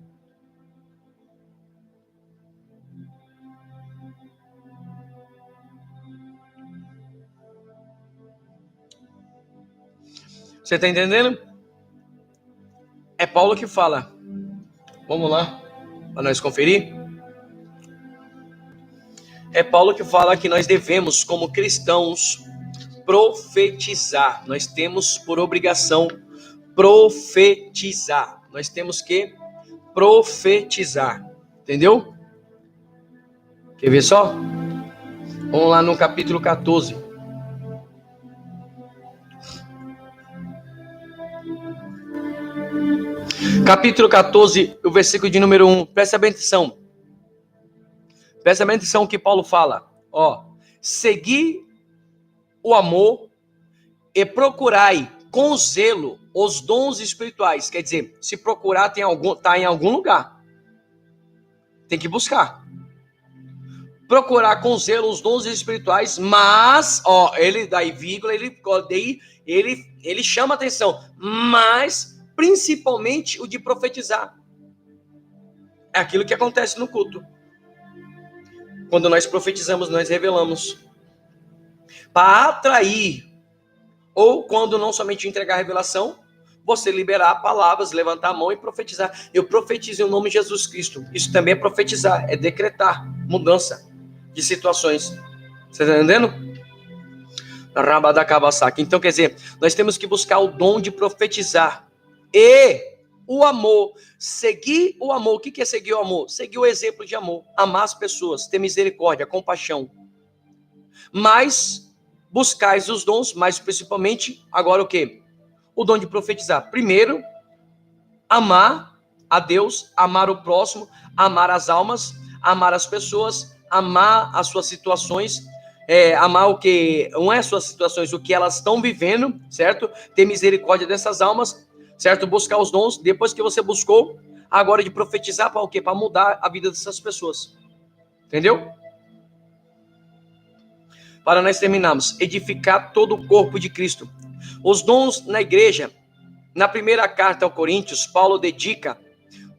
Você está entendendo? É Paulo que fala. Vamos lá, para nós conferir. É Paulo que fala que nós devemos, como cristãos, profetizar. Nós temos por obrigação profetizar. Nós temos que profetizar. Entendeu? Quer ver só? Vamos lá no capítulo 14. Capítulo 14, o versículo de número 1. Presta bem atenção. Presta bem atenção o que Paulo fala. Ó, segui o amor e procurai com zelo os dons espirituais. Quer dizer, se procurar tá em algum lugar. Tem que buscar. Procurar com zelo os dons espirituais, mas, ó, ele dá vírgula, ele chama atenção, mas principalmente o de profetizar. É aquilo que acontece no culto. Quando nós profetizamos, nós revelamos. Para atrair, ou quando não somente entregar a revelação, você liberar palavras, levantar a mão e profetizar. Eu profetizo em nome de Jesus Cristo. Isso também é profetizar, é decretar mudança de situações. Você está entendendo? Então, quer dizer, nós temos que buscar o dom de profetizar. E o amor, seguir o amor. O que é seguir o amor? Seguir o exemplo de amor, amar as pessoas, ter misericórdia, compaixão. Mas buscais os dons, mas principalmente, agora o quê? O dom de profetizar. Primeiro, amar a Deus, amar o próximo, amar as almas, amar as pessoas, amar as suas situações, amar o que não é suas situações, o que elas estão vivendo, certo? Ter misericórdia dessas almas, certo? Buscar os dons, depois que você buscou, agora de profetizar para o quê? Para mudar a vida dessas pessoas. Entendeu? para nós terminarmos, edificar todo o corpo de Cristo. Os dons na igreja, na primeira carta aos Coríntios, Paulo dedica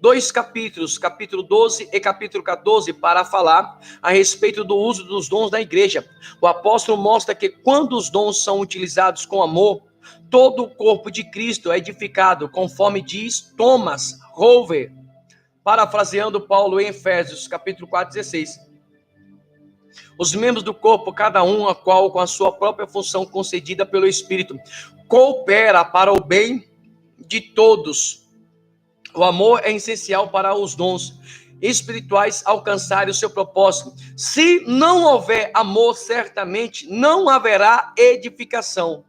2 capítulos, capítulo 12 e capítulo 14, para falar a respeito do uso dos dons na igreja. O apóstolo mostra que quando os dons são utilizados com amor, todo o corpo de Cristo é edificado, conforme diz Thomas Rover, parafraseando Paulo em Efésios, capítulo 4:16. Os membros do corpo, cada um a qual com a sua própria função concedida pelo Espírito, coopera para o bem de todos. O amor é essencial para os dons espirituais alcançarem o seu propósito. Se não houver amor, certamente não haverá edificação.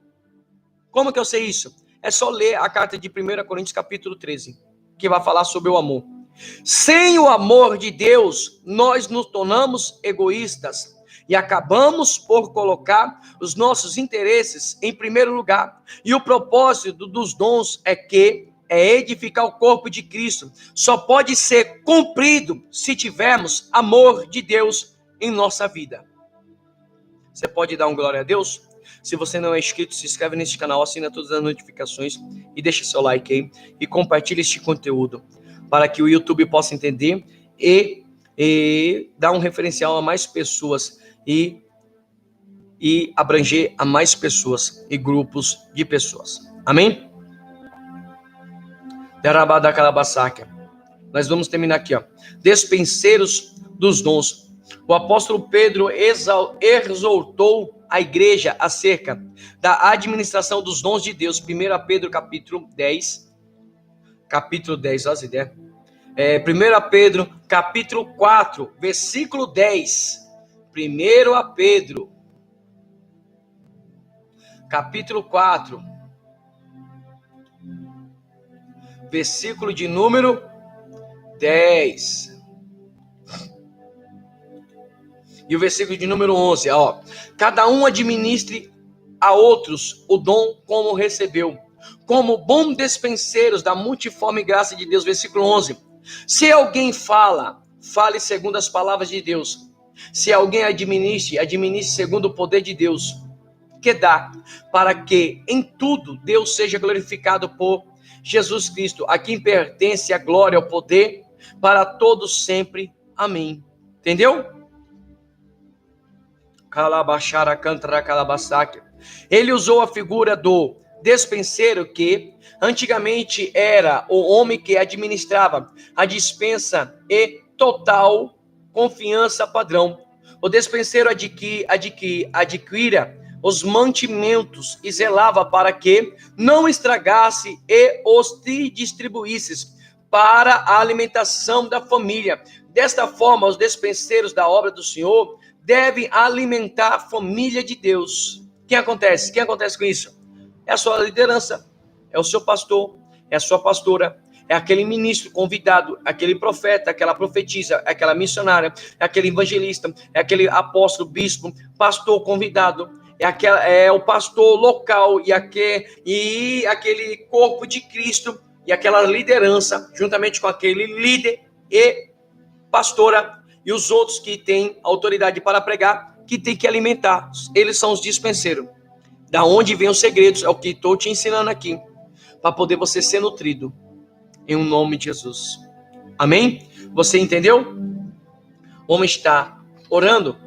Como que eu sei isso? É só ler a carta de 1 Coríntios capítulo 13, que vai falar sobre o amor. Sem o amor de Deus, nós nos tornamos egoístas e acabamos por colocar os nossos interesses em primeiro lugar. E o propósito dos dons é edificar o corpo de Cristo. Só pode ser cumprido se tivermos amor de Deus em nossa vida. Você pode dar um glória a Deus? Se você não é inscrito, se inscreve neste canal, assina todas as notificações e deixa seu like aí e compartilha este conteúdo para que o YouTube possa entender e dar um referencial a mais pessoas e abranger a mais pessoas e grupos de pessoas. Amém? Nós vamos terminar aqui, ó. Despenseiros dos dons. O apóstolo Pedro exortou a igreja acerca da administração dos dons de Deus. 1 Pedro capítulo 10, as ideias. 1 Pedro capítulo 4, versículo 10. 1 Pedro capítulo 4, versículo de número 10. E o versículo de número 11, ó. Cada um administre a outros o dom como recebeu, como bons despenseiros da multiforme graça de Deus. Versículo 11. Se alguém fale segundo as palavras de Deus. Se alguém administre segundo o poder de Deus, que dá, para que em tudo Deus seja glorificado por Jesus Cristo, a quem pertence a glória, o poder, para todos sempre. Amém. Entendeu? Ele usou a figura do despenseiro, que antigamente era o homem que administrava a dispensa e total confiança padrão. O despenseiro adquira os mantimentos e zelava para que não estragasse e os distribuísse para a alimentação da família. Desta forma, os despenseiros da obra do Senhor devem alimentar a família de Deus. O que acontece? O que acontece com isso? É a sua liderança, é o seu pastor, é a sua pastora, é aquele ministro convidado, aquele profeta, aquela profetisa, aquela missionária, é aquele evangelista, é aquele apóstolo, bispo, pastor convidado, é o pastor local e aquele corpo de Cristo e aquela liderança, juntamente com aquele líder e pastora e os outros que têm autoridade para pregar, que tem que alimentar. Eles são os dispenseiros. Da onde vem os segredos, é o que estou te ensinando aqui, para poder você ser nutrido, em nome de Jesus. Amém? Você entendeu? O homem está orando.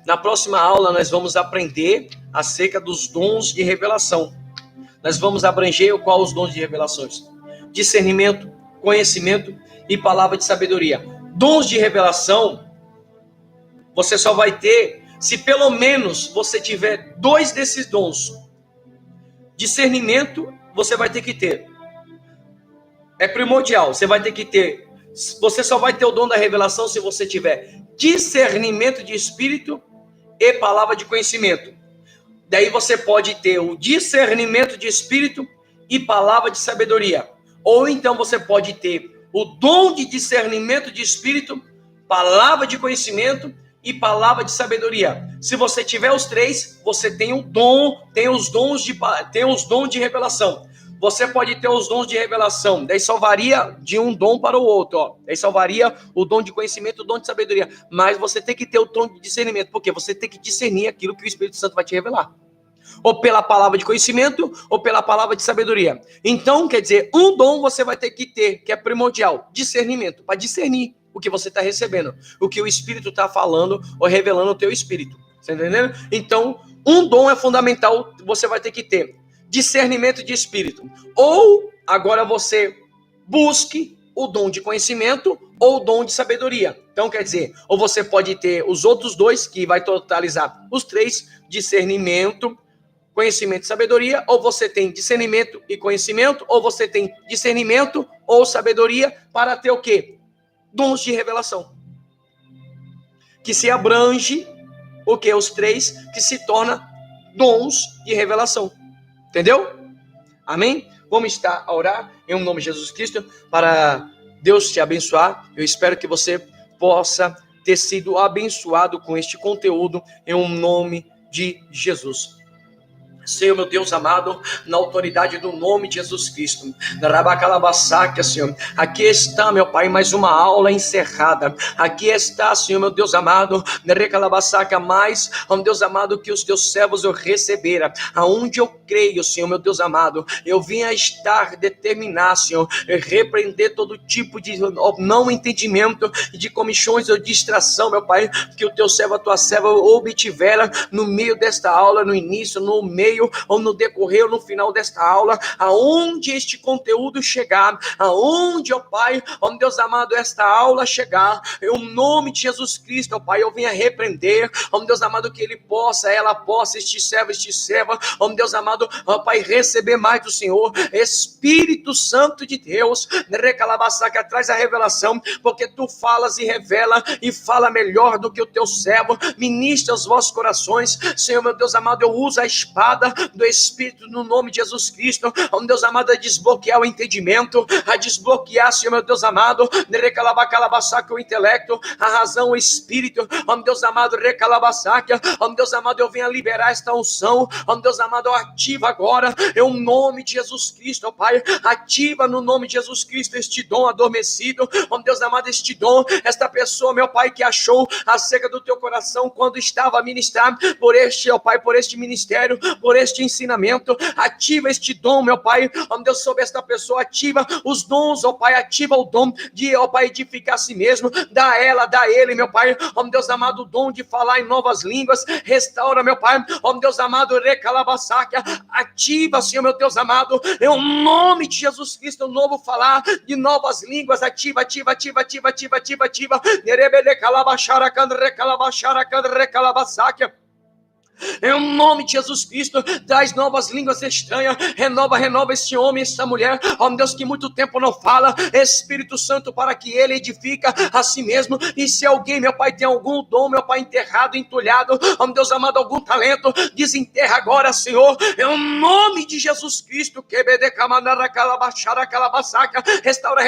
Na próxima aula, nós vamos aprender acerca dos dons de revelação. Nós vamos abranger qual os dons de revelações: discernimento, conhecimento e palavra de sabedoria. Dons de revelação, você só vai ter se pelo menos você tiver 2 desses dons. Discernimento, você vai ter que ter. É primordial, você vai ter que ter. Você só vai ter o dom da revelação se você tiver discernimento de espírito e palavra de conhecimento. Daí você pode ter o discernimento de espírito e palavra de sabedoria. Ou então você pode ter o dom de discernimento de espírito, palavra de conhecimento e palavra de sabedoria. Se você tiver os 3, você tem o dom, tem os dons de revelação. Você pode ter os dons de revelação, daí só varia de um dom para o outro, ó. Daí só varia o dom de conhecimento, o dom de sabedoria. Mas você tem que ter o dom de discernimento, porque você tem que discernir aquilo que o Espírito Santo vai te revelar. Ou pela palavra de conhecimento, ou pela palavra de sabedoria. Então, quer dizer, um dom você vai ter que ter, que é primordial, discernimento, para discernir o que você está recebendo, o que o Espírito está falando ou revelando o teu espírito. Você tá entendendo? Então, um dom é fundamental, você vai ter que ter discernimento de espírito. Ou agora você busque o dom de conhecimento ou o dom de sabedoria. Então, quer dizer, ou você pode ter os outros dois, que vai totalizar os três, discernimento, conhecimento e sabedoria, ou você tem discernimento e conhecimento, ou você tem discernimento ou sabedoria para ter o quê? Dons de revelação. Que se abrange o quê? Os três, que se torna dons de revelação. Entendeu? Amém? Vamos estar a orar em nome de Jesus Cristo para Deus te abençoar. Eu espero que você possa ter sido abençoado com este conteúdo em nome de Jesus. Senhor, meu Deus amado, na autoridade do nome de Jesus Cristo, Senhor, aqui está, meu Pai, mais uma aula encerrada. Aqui está, Senhor, meu Deus amado, mais, meu Deus amado, que os teus servos eu recebera. Aonde eu creio, Senhor, meu Deus amado, eu vim a estar determinar, Senhor, repreender todo tipo de não entendimento, de comissões ou distração, meu Pai, que o teu servo, a tua serva obtivera no meio desta aula, no início, no meio, ou no decorrer, ou no final desta aula, aonde este conteúdo chegar, aonde, ó Pai, ó Deus amado, esta aula chegar, em nome de Jesus Cristo, ó Pai, eu venho a repreender, ó Deus amado, que ele possa, ela possa, este serva, ó Deus amado, ó Pai, receber mais do Senhor, Espírito Santo de Deus, que traz a revelação, porque tu falas e revela, e fala melhor do que o teu servo, ministra os vossos corações, Senhor, meu Deus amado, eu uso a espada do Espírito no nome de Jesus Cristo, ó Deus amado, a desbloquear o entendimento, a desbloquear, Senhor, meu Deus amado, o intelecto, a razão, o Espírito, ó Deus amado, ó Deus amado, eu venho a liberar esta unção, ó Deus amado, ativa agora, em nome de Jesus Cristo, ó Pai, ativa no nome de Jesus Cristo este dom adormecido, ó Deus amado, este dom, esta pessoa, meu Pai, que achou a seca do teu coração quando estava a ministrar por este, ó Pai, por este ministério, por este ensinamento, ativa este dom, meu Pai, ó Deus, sobre esta pessoa, ativa os dons, ó Pai, ativa o dom de, ó Pai, edificar a si mesmo, dá a ela, dá a ele, meu Pai, ó Deus amado, o dom de falar em novas línguas, restaura, meu Pai, ó Deus amado, ativa, Senhor, meu Deus amado, em nome de Jesus Cristo, um novo falar de novas línguas, ativa, em nome de Jesus Cristo, traz novas línguas estranhas, renova este homem, esta mulher, ó Deus, que muito tempo não fala, Espírito Santo, para que ele edifica a si mesmo, e se alguém, meu Pai, tem algum dom, meu Pai, enterrado, entulhado, ó Deus amado, algum talento, desenterra agora, Senhor, em nome de Jesus Cristo, restaura,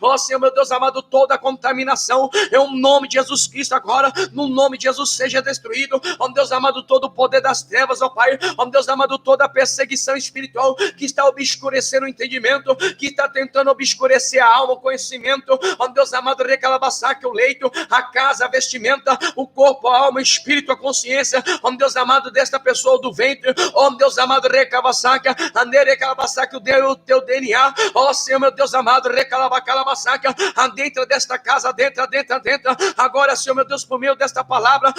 ó Senhor, meu Deus amado, toda a contaminação, em nome de Jesus Cristo, agora, no nome de Jesus, seja destruído, ó Deus amado, todo o poder das trevas, ó Pai, ó Deus amado, toda a perseguição espiritual que está obscurecendo o entendimento, que está tentando obscurecer a alma, o conhecimento, ó Deus amado, o leito, a casa, a vestimenta, o corpo, a alma, o espírito, a consciência, ó Deus amado, desta pessoa do ventre, ó Deus amado, o teu DNA, ó Senhor, meu Deus amado, adentra desta casa, adentra, agora, Senhor, meu Deus, por meio desta palavra,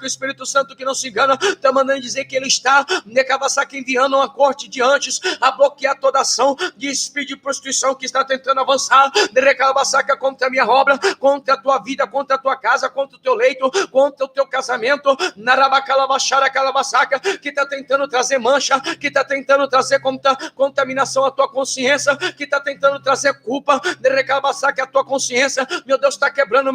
o Espírito Santo que não se engana, está mandando dizer que ele está enviando uma corte de anjos a bloquear toda ação de espírito de prostituição que está tentando avançar contra a minha obra, contra a tua vida, contra a tua casa, contra o teu leito, contra o teu casamento, que está tentando trazer mancha, que está tentando trazer contaminação à tua consciência, que está tentando trazer trazer culpa, que a tua consciência, meu Deus está quebrando,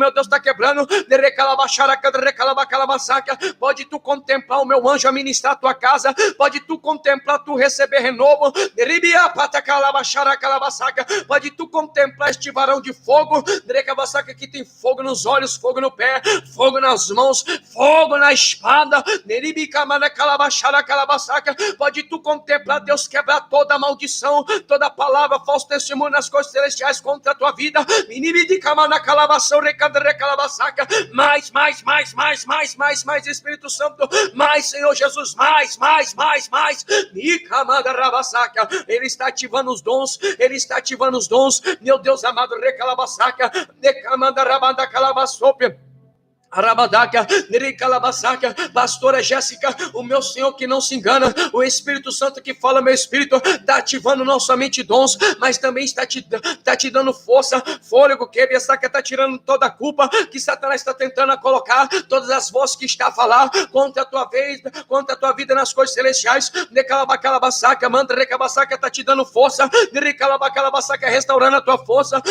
pode tu contemplar o meu anjo a ministrar a tua casa, pode tu contemplar, tu receber renovo, pode tu contemplar este varão de fogo, que tem fogo nos olhos, fogo no pé, fogo nas mãos, fogo na espada, pode tu contemplar, Deus, quebrar toda maldição, toda palavra, falso testemunho nas coisas celestiais contra a tua vida, mais, Espírito Santo, mais, Senhor Jesus, mais, Ele está ativando os dons, meu Deus amado, pastora Jéssica, o meu Senhor que não se engana, o Espírito Santo que fala, meu espírito, está ativando não somente dons, mas também está te dando força, fôlego, que está tirando toda a culpa que Satanás está tentando colocar, todas as vozes que está a falar contra a tua vida nas coisas celestiais, está te dando força, restaurando a tua força,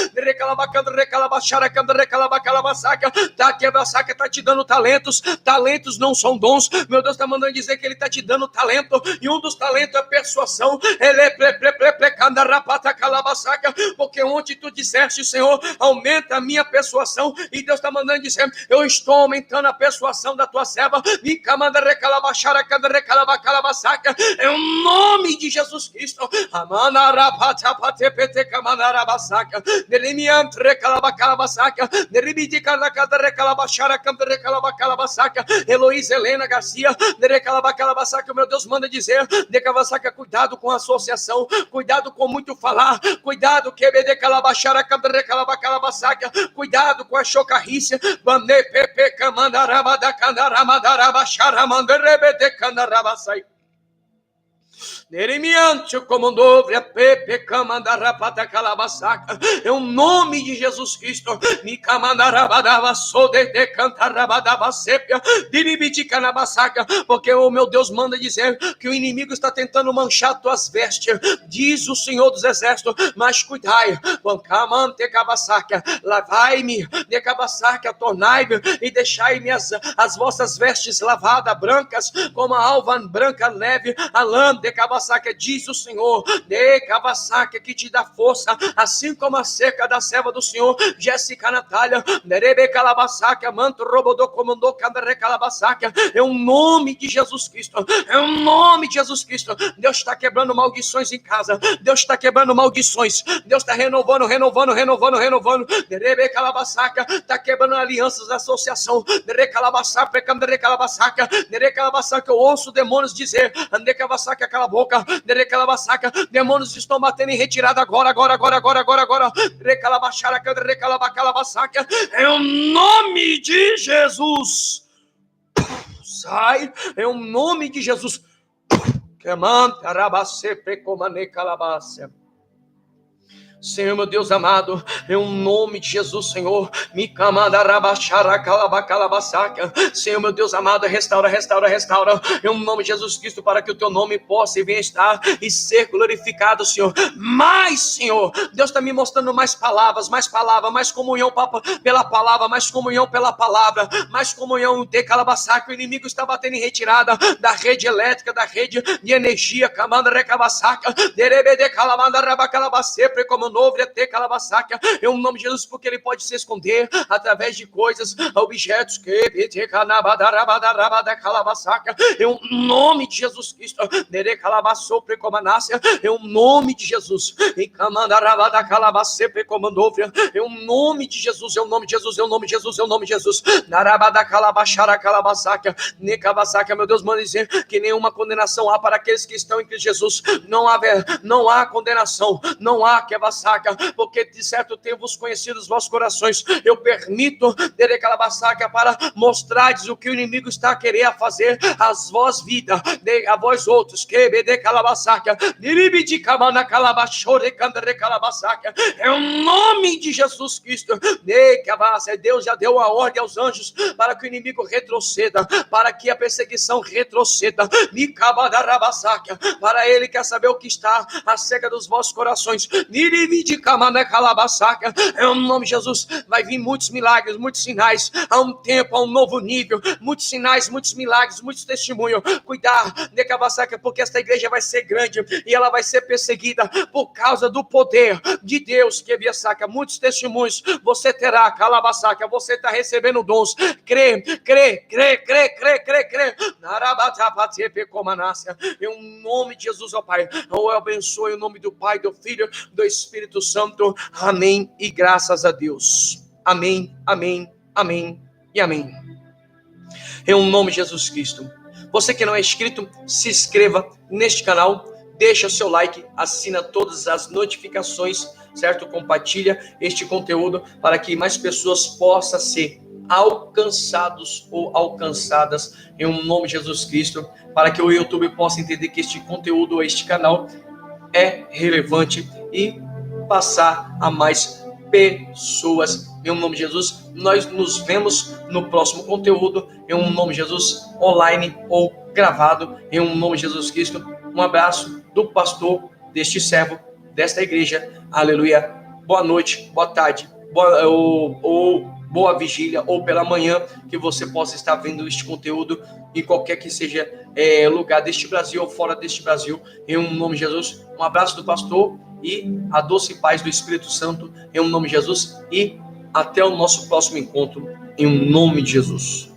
está te dando talentos não são dons, meu Deus está mandando dizer que Ele está te dando talento, e um dos talentos é persuasão, porque ontem tu disseste, Senhor, aumenta a minha persuasão, e Deus está mandando dizer, eu estou aumentando a persuasão da tua serva, é o nome de Jesus Cristo, Heloísa Helena Garcia, o meu Deus manda dizer, cuidado com a associação, cuidado com muito falar, cuidado cuidado com a chocarrícia, é o nome de Jesus Cristo, porque o meu Deus manda dizer que o inimigo está tentando manchar tuas vestes, diz o Senhor dos Exércitos, mas cuidai, lavai-me, tornai-me e deixai-me as vossas vestes lavadas, brancas, como a alva branca neve, a lã diz o Senhor, que te dá força, assim como a seca da serva do Senhor, Jéssica Natália, é o nome de Jesus Cristo, Deus está quebrando maldições em casa, Deus está quebrando maldições, Deus está renovando, está quebrando alianças da associação, que eu ouço demônios dizer, aquela boca, demônios estão batendo em retirada agora, é o nome de Jesus, sai, é o nome de Jesus, Senhor, meu Deus amado, em nome de Jesus, Senhor, Senhor, meu Deus amado, restaura, em nome de Jesus Cristo, para que o teu nome possa e venha estar e ser glorificado, Senhor. Mais, Senhor, Deus está me mostrando mais palavras, mais comunhão pela palavra, mais comunhão pela palavra, mais comunhão de Calabassaca. O inimigo está batendo em retirada da rede elétrica, da rede de energia, Camanda Recabassaca, Derebede Calamanda Rabacalabacê, como novo em um nome de Jesus, porque ele pode se esconder através de coisas, objetos que em um nome de Jesus Cristo, em um nome de Jesus, em um nome de Jesus, meu Deus, manda dizer que nenhuma condenação há para aqueles que estão em Cristo Jesus, não há condenação, não há porque de certo tenho vos conhecido os vossos corações. Eu permito para mostrar o que o inimigo está a querer fazer às vós vida, a vós outros, é o nome de Jesus Cristo. Deus já deu a ordem aos anjos para que o inimigo retroceda, para que a perseguição retroceda, para ele quer saber o que está acerca dos vossos corações. de Camana Calabassaca, em nome de Jesus, vai vir muitos milagres, muitos sinais, há um tempo, há um novo nível, muitos sinais, muitos milagres, muitos testemunhos. Cuidar de Calabassaca, porque esta igreja vai ser grande e ela vai ser perseguida por causa do poder de Deus que havia saca. Muitos testemunhos você terá, Calabassaca, você está recebendo dons. Crê. Em nome de Jesus, ó Pai, eu abençoe o nome do Pai, do Filho, do Espírito Santo. Amém e graças a Deus. Amém, amém, amém e amém. Em nome de Jesus Cristo. Você que não é inscrito, se inscreva neste canal, deixa o seu like, assina todas as notificações, certo? Compartilha este conteúdo para que mais pessoas possam ser alcançados ou alcançadas em nome de Jesus Cristo, para que o YouTube possa entender que este conteúdo, este canal é relevante e passar a mais pessoas. Em nome de Jesus, nós nos vemos no próximo conteúdo, em nome de Jesus, online ou gravado, em nome de Jesus Cristo. Um abraço do pastor, deste servo, desta igreja. Aleluia. Boa noite, boa tarde, boa vigília, ou pela manhã, que você possa estar vendo este conteúdo em qualquer que seja lugar deste Brasil ou fora deste Brasil. Em nome de Jesus, um abraço do pastor e a doce paz do Espírito Santo, em nome de Jesus, e até o nosso próximo encontro, em nome de Jesus.